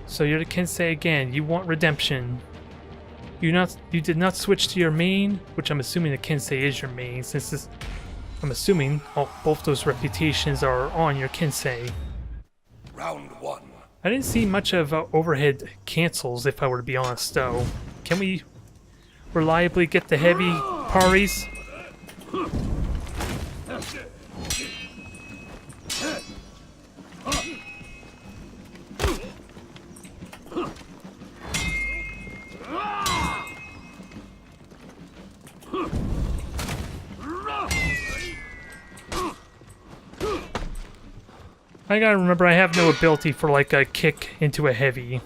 So you're the Kensei again. You want redemption. You did not switch to your main, which I'm assuming the Kensei is your main, since this, I'm assuming both those reputations are on your Kensei. Round 1. I didn't see much of overhead cancels, if I were to be honest, though. Can we reliably get the heavy parries? I gotta remember I have no ability for like a kick into a heavy.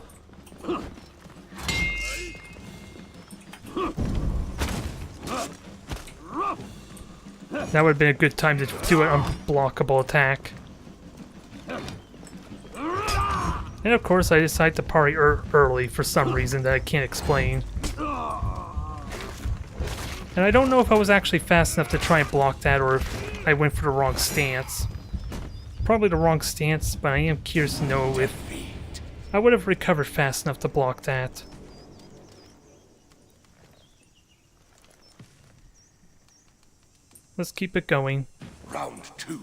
That would have been a good time to do an unblockable attack. And of course I decided to parry early for some reason that I can't explain. And I don't know if I was actually fast enough to try and block that or if I went for the wrong stance. Probably the wrong stance, but I am curious to know if I would have recovered fast enough to block that. Let's keep it going. Round 2.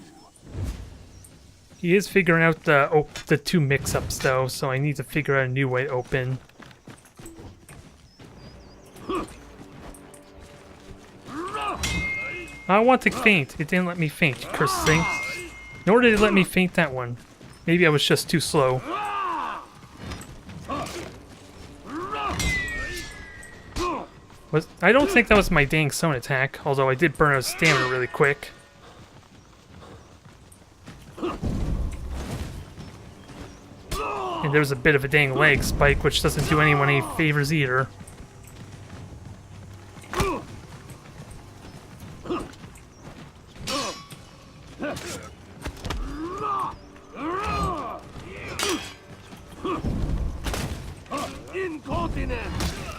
He is figuring out the 2 mix-ups though, so I need to figure out a new way to open. I want to feint. It didn't let me feint, you cursed thing. Nor did it let me feint that one. Maybe I was just too slow. I don't think that was my dang summon attack, although I did burn out stamina really quick. And there was a bit of a dang leg spike, which doesn't do anyone any favors either.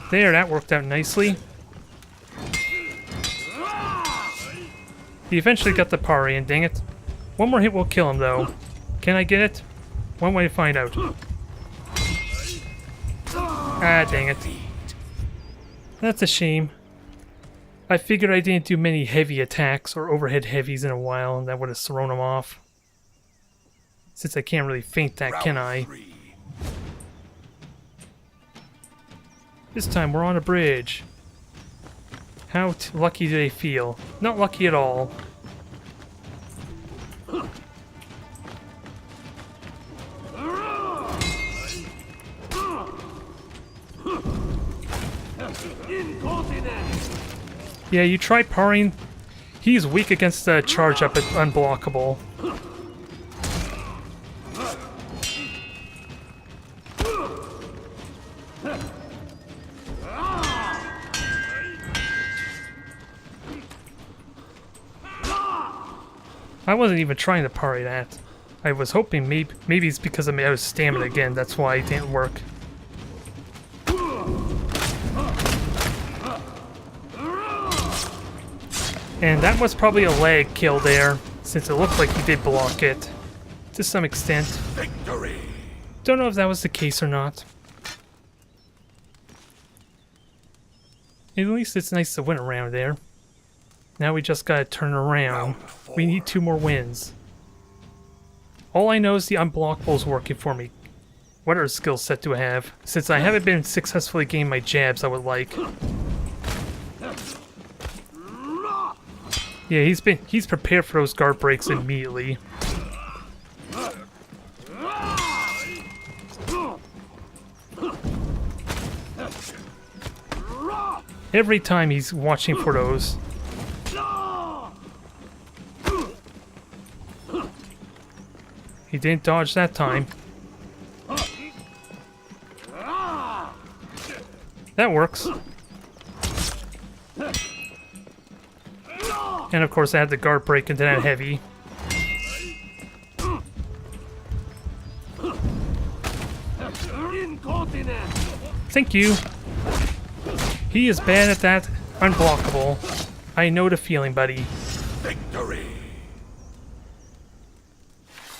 There, that worked out nicely. He eventually got the parry, and dang it. One more hit will kill him, though. Can I get it? One way to find out. Ah, dang it. That's a shame. I figured I didn't do many heavy attacks or overhead heavies in a while, and that would have thrown him off. Since I can't really feint that, can I? Round 3. This time we're on a bridge. How lucky do they feel? Not lucky at all. Yeah, you try parrying. He's weak against the charge up at unblockable. I wasn't even trying to parry that. I was hoping maybe it's because I'm out of stamina again, that's why it didn't work. And that was probably a lag kill there, since it looked like he did block it. To some extent. Victory. Don't know if that was the case or not. At least it's nice to win around there. Now we just gotta turn around. We need 2 more wins. All I know is the unblockable is working for me. What other skill set do I have? Since I haven't been successfully getting my jabs I would like. Yeah, he's prepared for those guard breaks immediately. Every time he's watching for those. He didn't dodge that time. That works. And of course I had the guard break into that heavy. Thank you. He is bad at that. Unblockable. I know the feeling, buddy. Victory.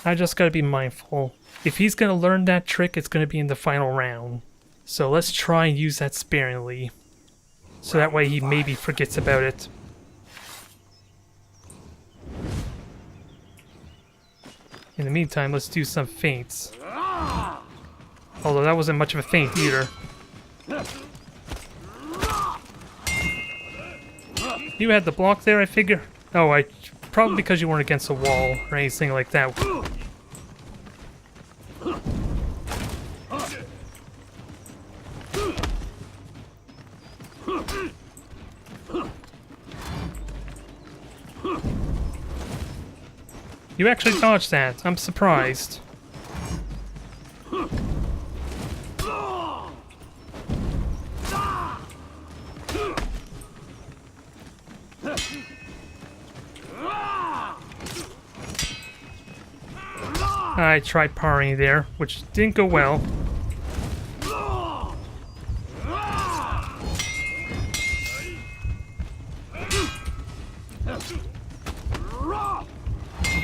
I just gotta be mindful. If he's gonna learn that trick, it's gonna be in the final round. So let's try and use that sparingly. So that way he maybe forgets about it. In the meantime, let's do some feints. Although that wasn't much of a feint either. You had the block there, I figure? Oh, probably because you weren't against a wall or anything like that. You actually dodged that. I'm surprised. I tried parrying there, which didn't go well.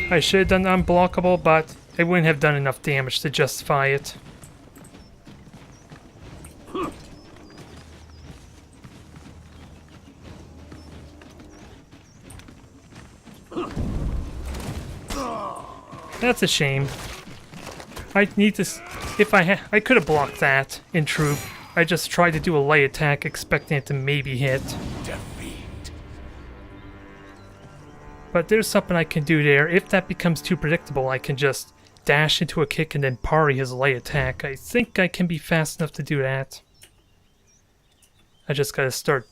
I should have done unblockable, but it wouldn't have done enough damage to justify it. That's a shame. I need to... If I could have blocked that, in truth. I just tried to do a light attack, expecting it to maybe hit. Defeat. But there's something I can do there. If that becomes too predictable, I can just dash into a kick and then parry his light attack. I think I can be fast enough to do that. I just gotta start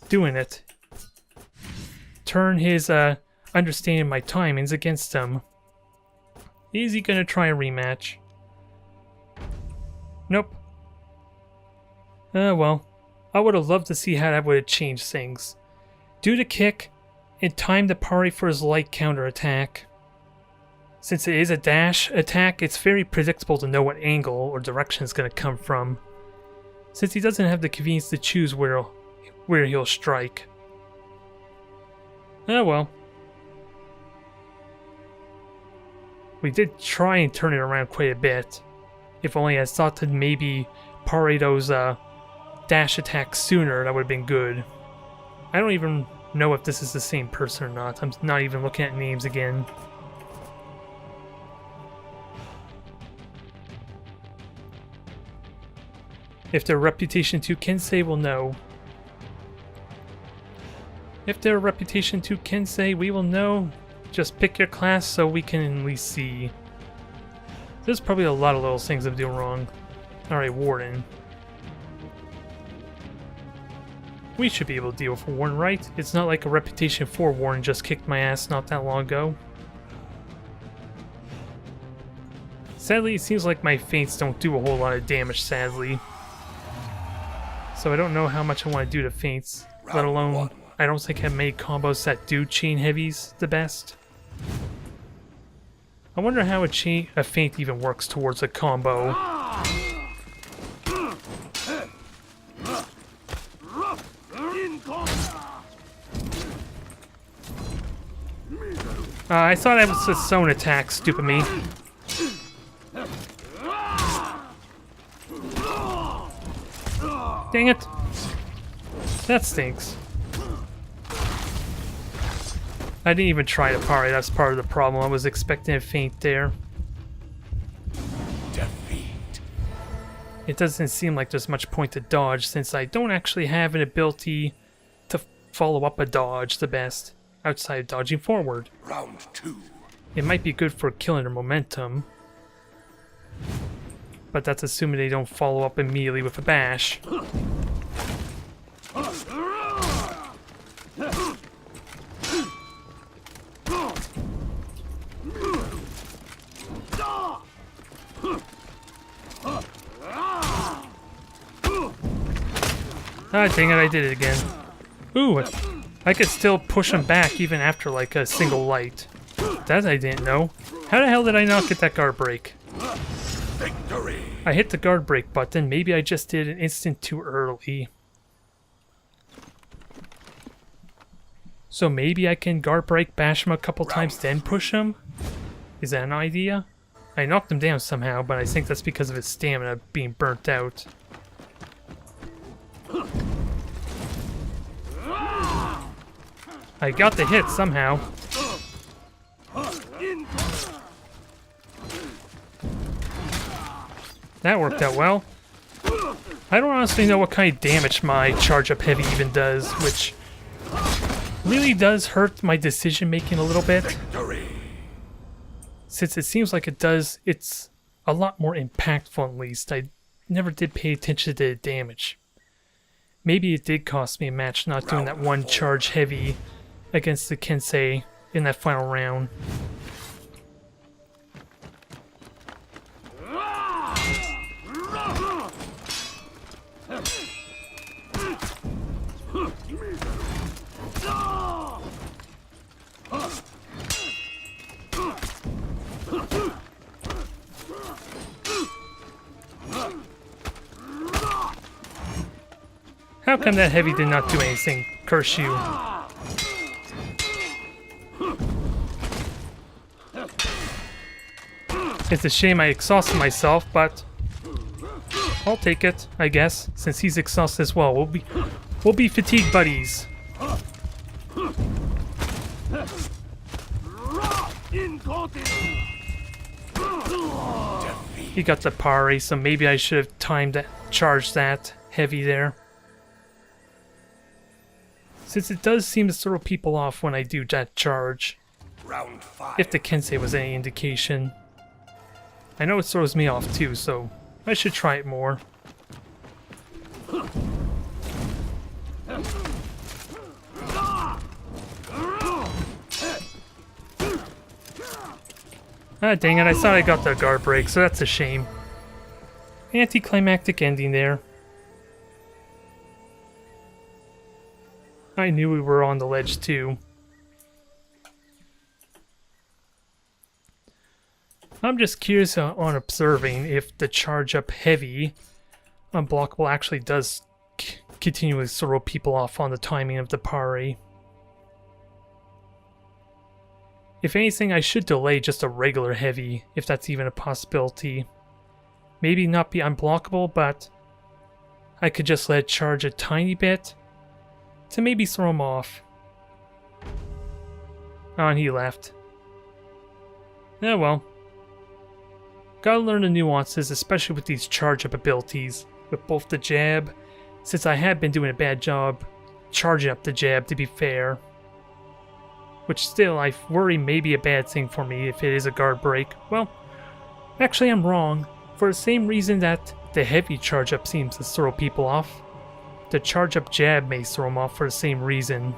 doing it. Turn his understanding my timings against him. Is he gonna try a rematch? Nope. Well, I would have loved to see how that would have changed things. Do the kick, and time the parry for his light counter attack. Since it is a dash attack, it's very predictable to know what angle or direction it's gonna come from. Since he doesn't have the convenience to choose where he'll strike. Oh well. We did try and turn it around quite a bit. If only I thought to maybe parry those dash attacks sooner, that would have been good. I don't even know if this is the same person or not. I'm not even looking at names again. If they're Reputation 2 Kensei, we'll know. If they're Reputation 2 Kensei, we will know. Just pick your class so we can at least see. There's probably a lot of little things I'm doing wrong. Alright, Warden. We should be able to deal with a Warden, right? It's not like a Reputation 4 Warden just kicked my ass not that long ago. Sadly, it seems like my feints don't do a whole lot of damage, sadly. So I don't know how much I want to do to feints, let alone... I don't think I've made combos that do chain heavies the best. I wonder how a feint even works towards a combo. I thought that was a zone attack, stupid me. Dang it! That stinks. I didn't even try to parry, that's part of the problem. I was expecting a feint there. Defeat. It doesn't seem like there's much point to dodge since I don't actually have an ability to follow up a dodge the best, outside of dodging forward. Round 2. It might be good for killing their momentum, but that's assuming they don't follow up immediately with a bash. Ah, dang it, I did it again. Ooh, I could still push him back even after like a single light. That I didn't know. How the hell did I not get that guard break? Victory. I hit the guard break button. Maybe I just did an instant too early. So maybe I can guard break, bash him a couple times, then push him? Is that an idea? I knocked him down somehow, but I think that's because of his stamina being burnt out. I got the hit somehow. That worked out well. I don't honestly know what kind of damage my charge up heavy even does, which really does hurt my decision making a little bit. Victory. Since it seems like it does, it's a lot more impactful at least. I never did pay attention to the damage. Maybe it did cost me a match not doing that one charge heavy against the Kensei in that final round. How come that heavy did not do anything? Curse you. It's a shame I exhausted myself, but I'll take it, I guess, since he's exhausted as well. We'll be fatigue buddies. He got the parry, so maybe I should have timed that, charged that heavy there. Since it does seem to throw people off when I do that charge. Round 5. If the Kensei was any indication. I know it throws me off too, so I should try it more. Ah, dang it, I thought I got the guard break, so that's a shame. Anticlimactic ending there. I knew we were on the ledge too. I'm just curious on observing if the charge up heavy unblockable actually does continually throw people off on the timing of the parry. If anything, I should delay just a regular heavy, if that's even a possibility. Maybe not be unblockable, but I could just let it charge a tiny bit to maybe throw him off. Oh, and he left. Yeah, well. Gotta learn the nuances, especially with these charge-up abilities. With both the jab, since I have been doing a bad job charging up the jab, to be fair. Which still, I worry may be a bad thing for me if it is a guard break. Well, actually I'm wrong. For the same reason that the heavy charge-up seems to throw people off, the charge-up jab may throw them off for the same reason.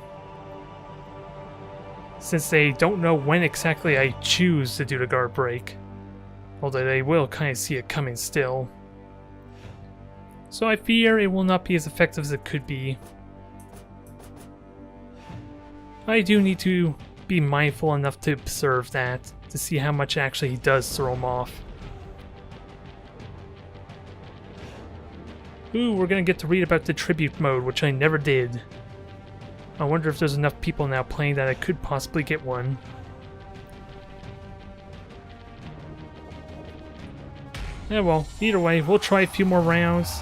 Since they don't know when exactly I choose to do the guard break. Although they will kind of see it coming still. So I fear it will not be as effective as it could be. I do need to be mindful enough to observe that, to see how much actually he does throw him off. Ooh, we're gonna get to read about the tribute mode, which I never did. I wonder if there's enough people now playing that I could possibly get one. Yeah, well, either way, we'll try a few more rounds,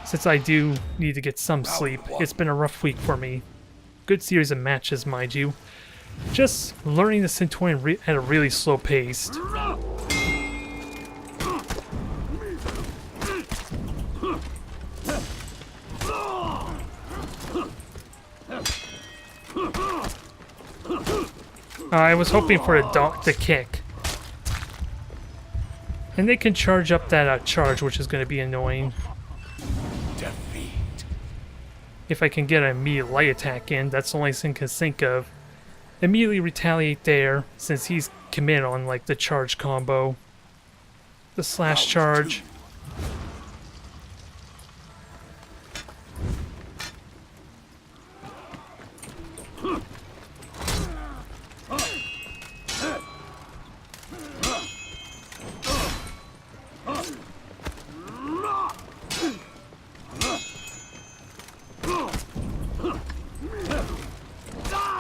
since I do need to get some sleep. It's been a rough week for me. Good series of matches, mind you. Just learning the Centurion at a really slow pace. I was hoping for a dog to kick. And they can charge up that charge, which is going to be annoying. Defeat. If I can get an immediate light attack in, that's the only thing I can think of. Immediately retaliate there, since he's committed on like the charge combo. The slash charge.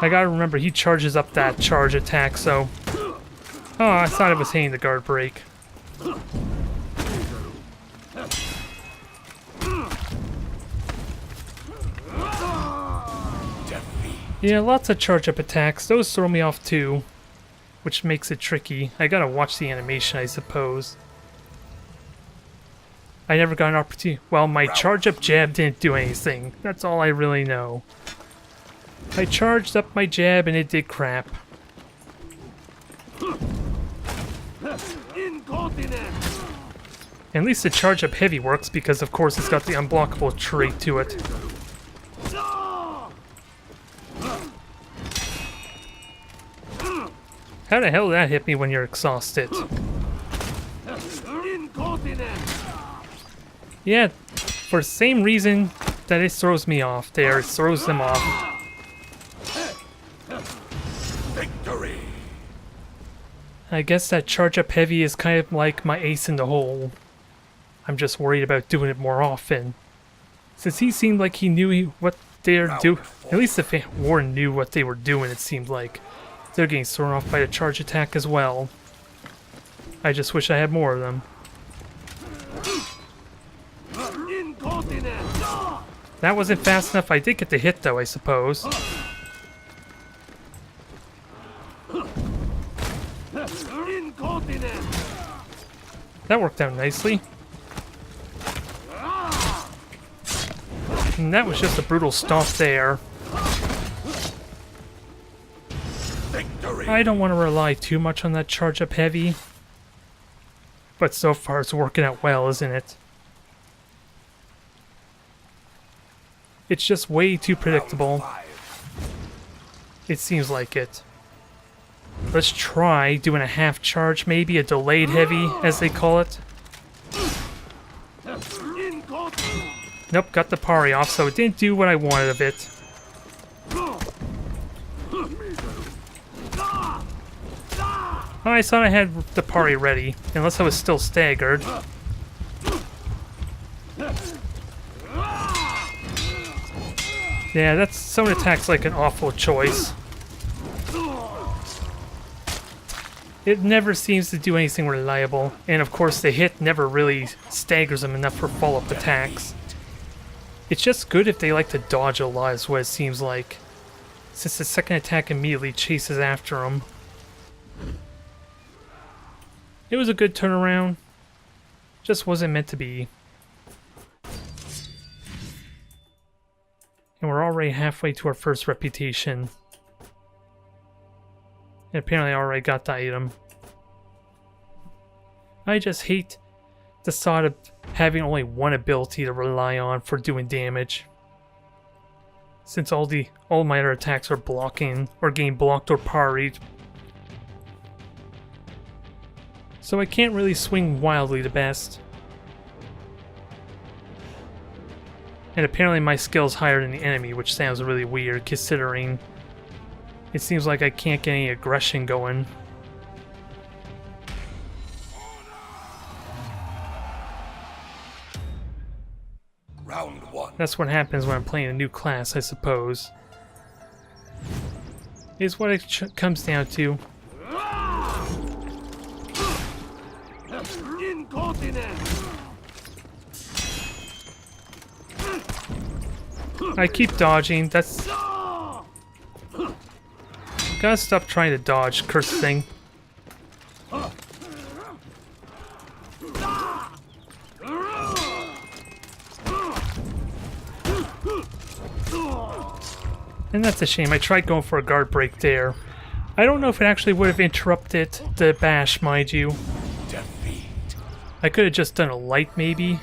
I gotta remember he charges up that charge attack, so... Oh, I thought it was hitting the guard break. Yeah, lots of charge up attacks. Those throw me off too, which makes it tricky. I gotta watch the animation, I suppose. I never got an opportunity. Well, my charge up jab didn't do anything. That's all I really know. I charged up my jab and it did crap. At least the charge up heavy works because of course it's got the unblockable trait to it. How the hell did that hit me when you're exhausted? Yeah, for the same reason that it throws me off there, it throws them off. Victory. I guess that charge up heavy is kind of like my ace in the hole. I'm just worried about doing it more often. Since he seemed like he knew what they were doing, at least the Warren knew what they were doing, it seemed like. They're getting thrown off by the charge attack as well. I just wish I had more of them. That wasn't fast enough. I did get the hit though, I suppose. That worked out nicely. And that was just a brutal stomp there. I don't want to rely too much on that charge up heavy. But so far it's working out well, isn't it? It's just way too predictable. It seems like it. Let's try doing a half charge, maybe a delayed heavy, as they call it. Nope, got the parry off, so it didn't do what I wanted of it. Oh, I thought I had the parry ready, unless I was still staggered. Yeah, that's some attacks like an awful choice. It never seems to do anything reliable, and of course the hit never really staggers them enough for follow-up attacks. It's just good if they like to dodge a lot is what it seems like, since the second attack immediately chases after them. It was a good turnaround, just wasn't meant to be. And we're already halfway to our first reputation. And apparently I already got the item. I just hate the thought of having only one ability to rely on for doing damage. Since all my other attacks are blocking, or getting blocked or parried. So I can't really swing wildly the best. And apparently my skill's higher than the enemy, which sounds really weird considering it seems like I can't get any aggression going. Round one. That's what happens when I'm playing a new class, I suppose. Is what it comes down to. I keep dodging, that's... Gotta stop trying to dodge, cursed thing. And that's a shame, I tried going for a guard break there. I don't know if it actually would have interrupted the bash, mind you. I could have just done a light, maybe.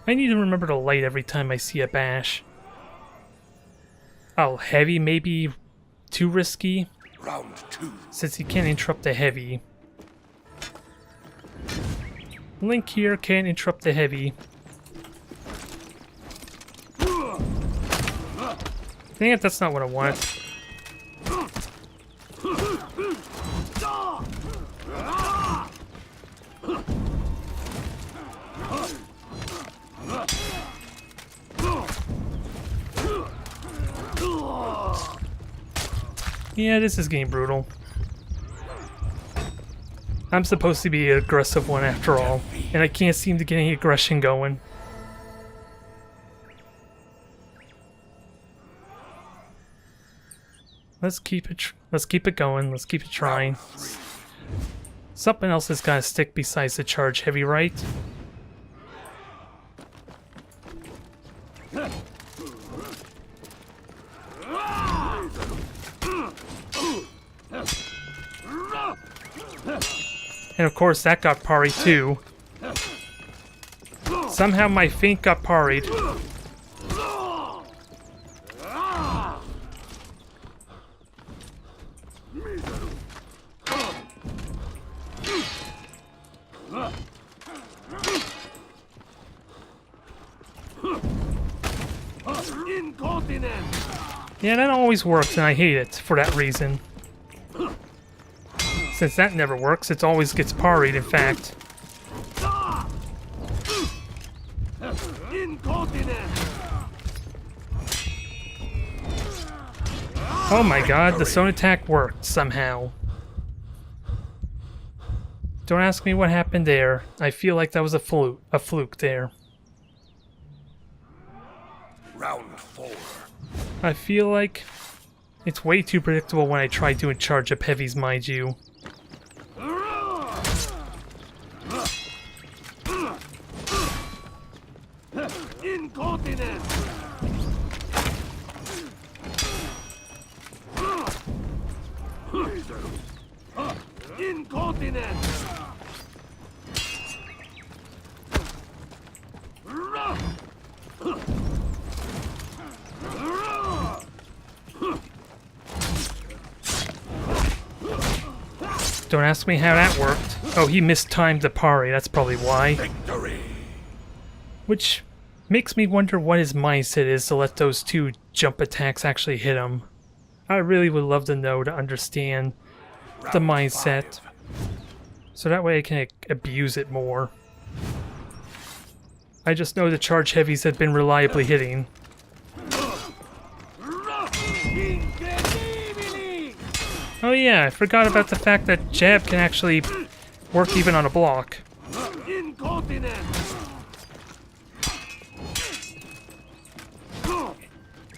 I need to remember to light every time I see a bash. Oh, heavy maybe too risky? Round two. Since he can't interrupt the heavy. Link here can't interrupt the heavy. Dang it, that's not what I want. Yeah, this is getting brutal. I'm supposed to be an aggressive one after all, and I can't seem to get any aggression going. Let's keep it going. Let's keep it trying. Something else has got to stick besides the charge heavy, right? And of course that got parried too. Somehow my feint got parried. Yeah, that always works, and I hate it for that reason. Since that never works, it always gets parried, in fact. Oh my god, the zone attack worked, somehow. Don't ask me what happened there. I feel like that was a fluke there. Round 4. I feel like it's way too predictable when I try doing charge up heavies, mind you. Don't ask me how that worked. Oh, he mistimed the parry, that's probably why. Victory. Which makes me wonder what his mindset is to let those two jump attacks actually hit him. I really would love to know, to understand the mindset. So that way I can abuse it more. I just know the charge heavies have been reliably hitting. Oh yeah, I forgot about the fact that jab can actually work even on a block.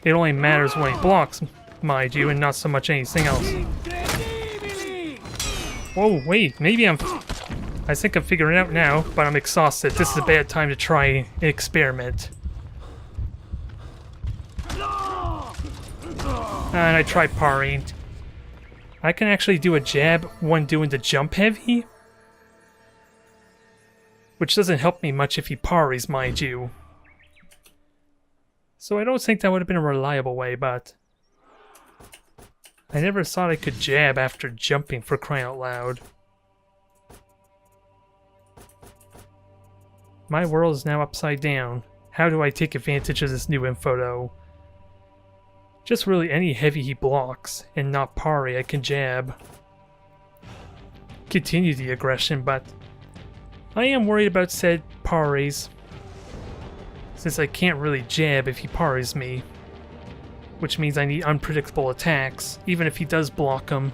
It only matters when he blocks, mind you, and not so much anything else. Whoa, wait, maybe I think I'm figuring it out now, but I'm exhausted. This is a bad time to try an experiment. And I tried parrying. I can actually do a jab when doing the jump heavy, which doesn't help me much if he parries, mind you. So I don't think that would have been a reliable way, but I never thought I could jab after jumping, for crying out loud. My world is now upside down. How do I take advantage of this new info though? Just really any heavy he blocks, and not parry, I can jab. Continue the aggression, but I am worried about said parries, since I can't really jab if he parries me. Which means I need unpredictable attacks, even if he does block them.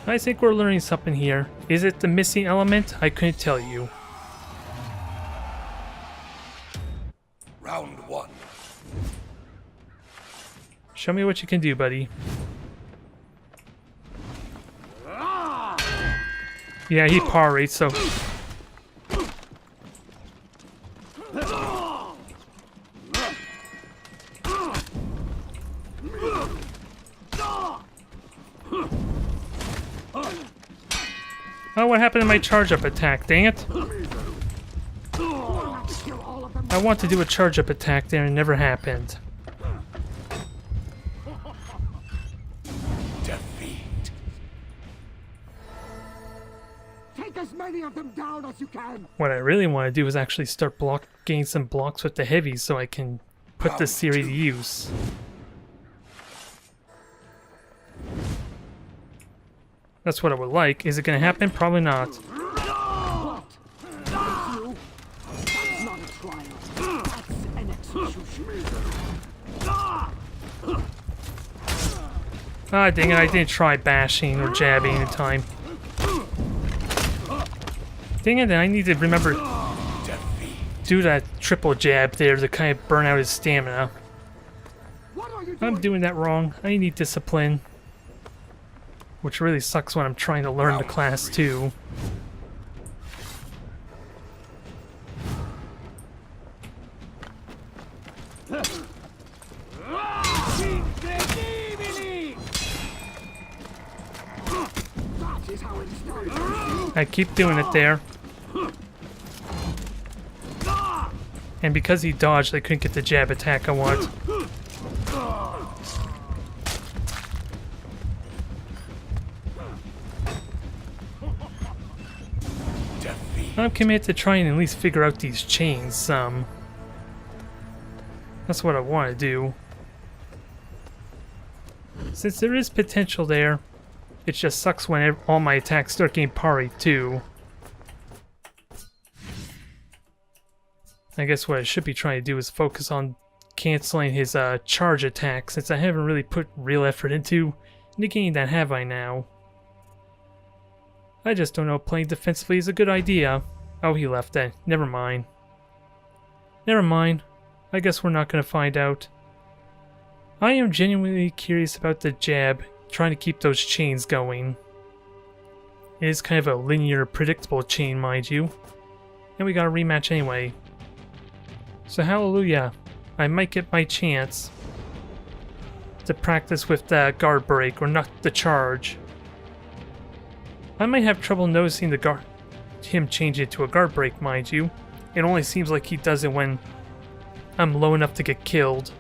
I think we're learning something here. Is it the missing element? I couldn't tell you. Round 1. Show me what you can do, buddy. Yeah, he parried, so... Oh, what happened to my charge-up attack? Dang it. I want to do a charge-up attack there and it never happened. Defeat. Take as many of them down as you can. What I really want to do is actually start getting some blocks with the heavies so I can put this theory to use. That's what I would like. Is it going to happen? Probably not. Ah, dang it, I didn't try bashing or jabbing in time. Dang it, I need to remember do that triple jab there to kind of burn out his stamina. I'm doing that wrong. I need discipline. Which really sucks when I'm trying to learn the class too. I keep doing it there. And because he dodged, I couldn't get the jab attack I want. I'm committed to trying to at least figure out these chains some. That's what I want to do. Since there is potential there, it just sucks when all my attacks start getting parried too. I guess what I should be trying to do is focus on canceling his charge attack, since I haven't really put real effort into negating that, have I now? I just don't know if playing defensively is a good idea. Oh, he left that. Never mind. Never mind. I guess we're not going to find out. I am genuinely curious about the jab, trying to keep those chains going. It is kind of a linear, predictable chain, mind you. And we got a rematch anyway. So hallelujah, I might get my chance to practice with the guard break, or not the charge. I might have trouble noticing him change it to a guard break, mind you. It only seems like he does it when I'm low enough to get killed.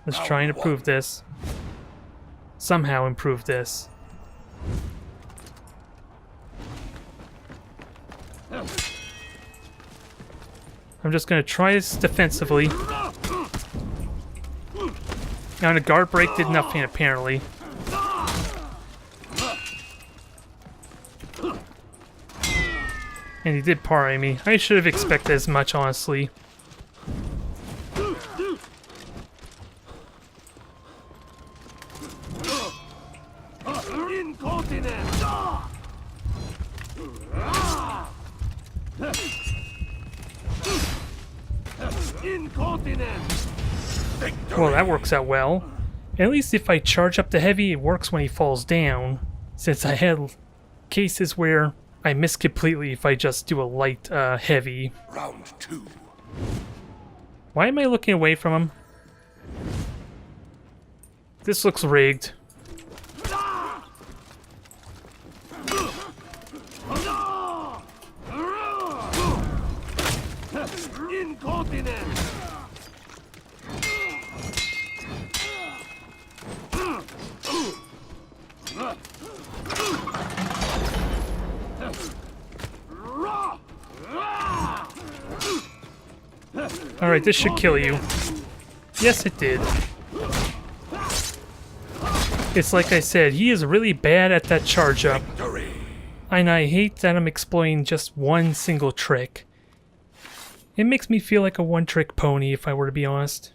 Let's try and improve this. Somehow improve this. I'm just gonna try this defensively. Now the guard break did nothing apparently. And he did parry me. I should have expected as much, honestly. Well, that works out well. At least if I charge up the heavy, it works when he falls down. Since I had cases where I miss completely if I just do a light heavy. Round 2. Why am I looking away from him? This looks rigged. Alright, this should kill you. Yes, it did. It's like I said, he is really bad at that charge up. And I hate that I'm exploiting just one single trick. It makes me feel like a one-trick pony, if I were to be honest.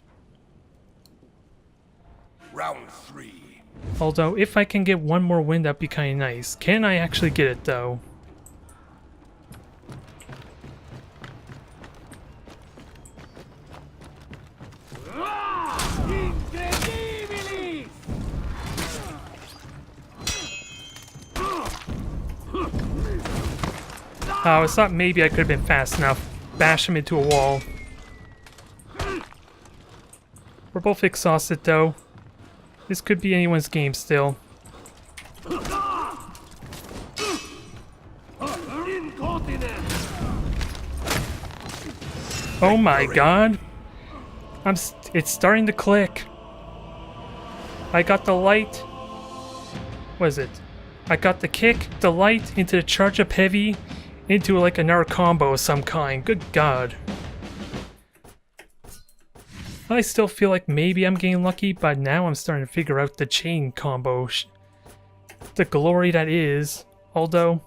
Round 3. Although, if I can get one more win, that'd be kind of nice. Can I actually get it, though? I thought maybe I could have been fast enough. Bash him into a wall. We're both exhausted, though. This could be anyone's game still. Oh my god! It's starting to click. I got the light. What is it? I got the kick, the light, into the charge up heavy, into like another combo of some kind. Good god. I still feel like maybe I'm getting lucky, but now I'm starting to figure out the chain combo. The glory that is. Although,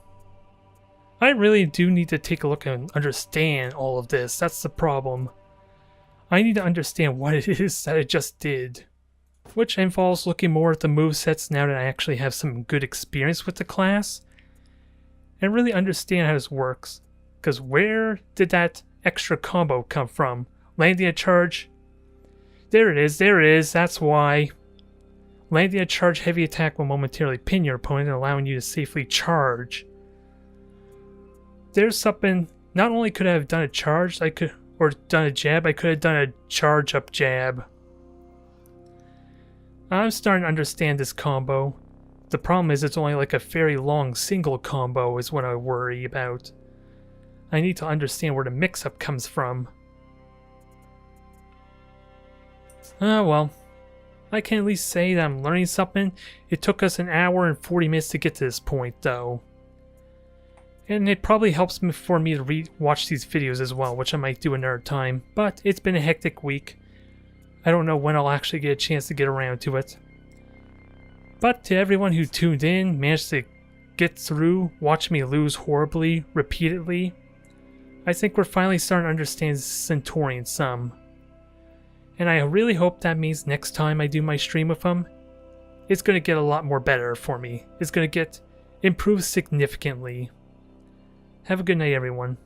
I really do need to take a look and understand all of this. That's the problem. I need to understand what it is that I just did. Which involves looking more at the movesets now that I actually have some good experience with the class. And really understand how this works. Because where did that extra combo come from? Landing a charge? There it is, that's why. Landing a charge heavy attack will momentarily pin your opponent, allowing you to safely charge. There's something, not only could I have done a charge, or done a jab, I could have done a charge up jab. I'm starting to understand this combo. The problem is it's only like a very long single combo is what I worry about. I need to understand where the mix-up comes from. Oh well. I can at least say that I'm learning something. It took us an hour and 40 minutes to get to this point though. And it probably helps me for me to watch these videos as well, which I might do another time. But it's been a hectic week. I don't know when I'll actually get a chance to get around to it. But to everyone who tuned in, managed to get through, watch me lose horribly, repeatedly, I think we're finally starting to understand Centurion some. And I really hope that means next time I do my stream with him, it's going to get a lot more better for me. It's going to get improved significantly. Have a good night, everyone.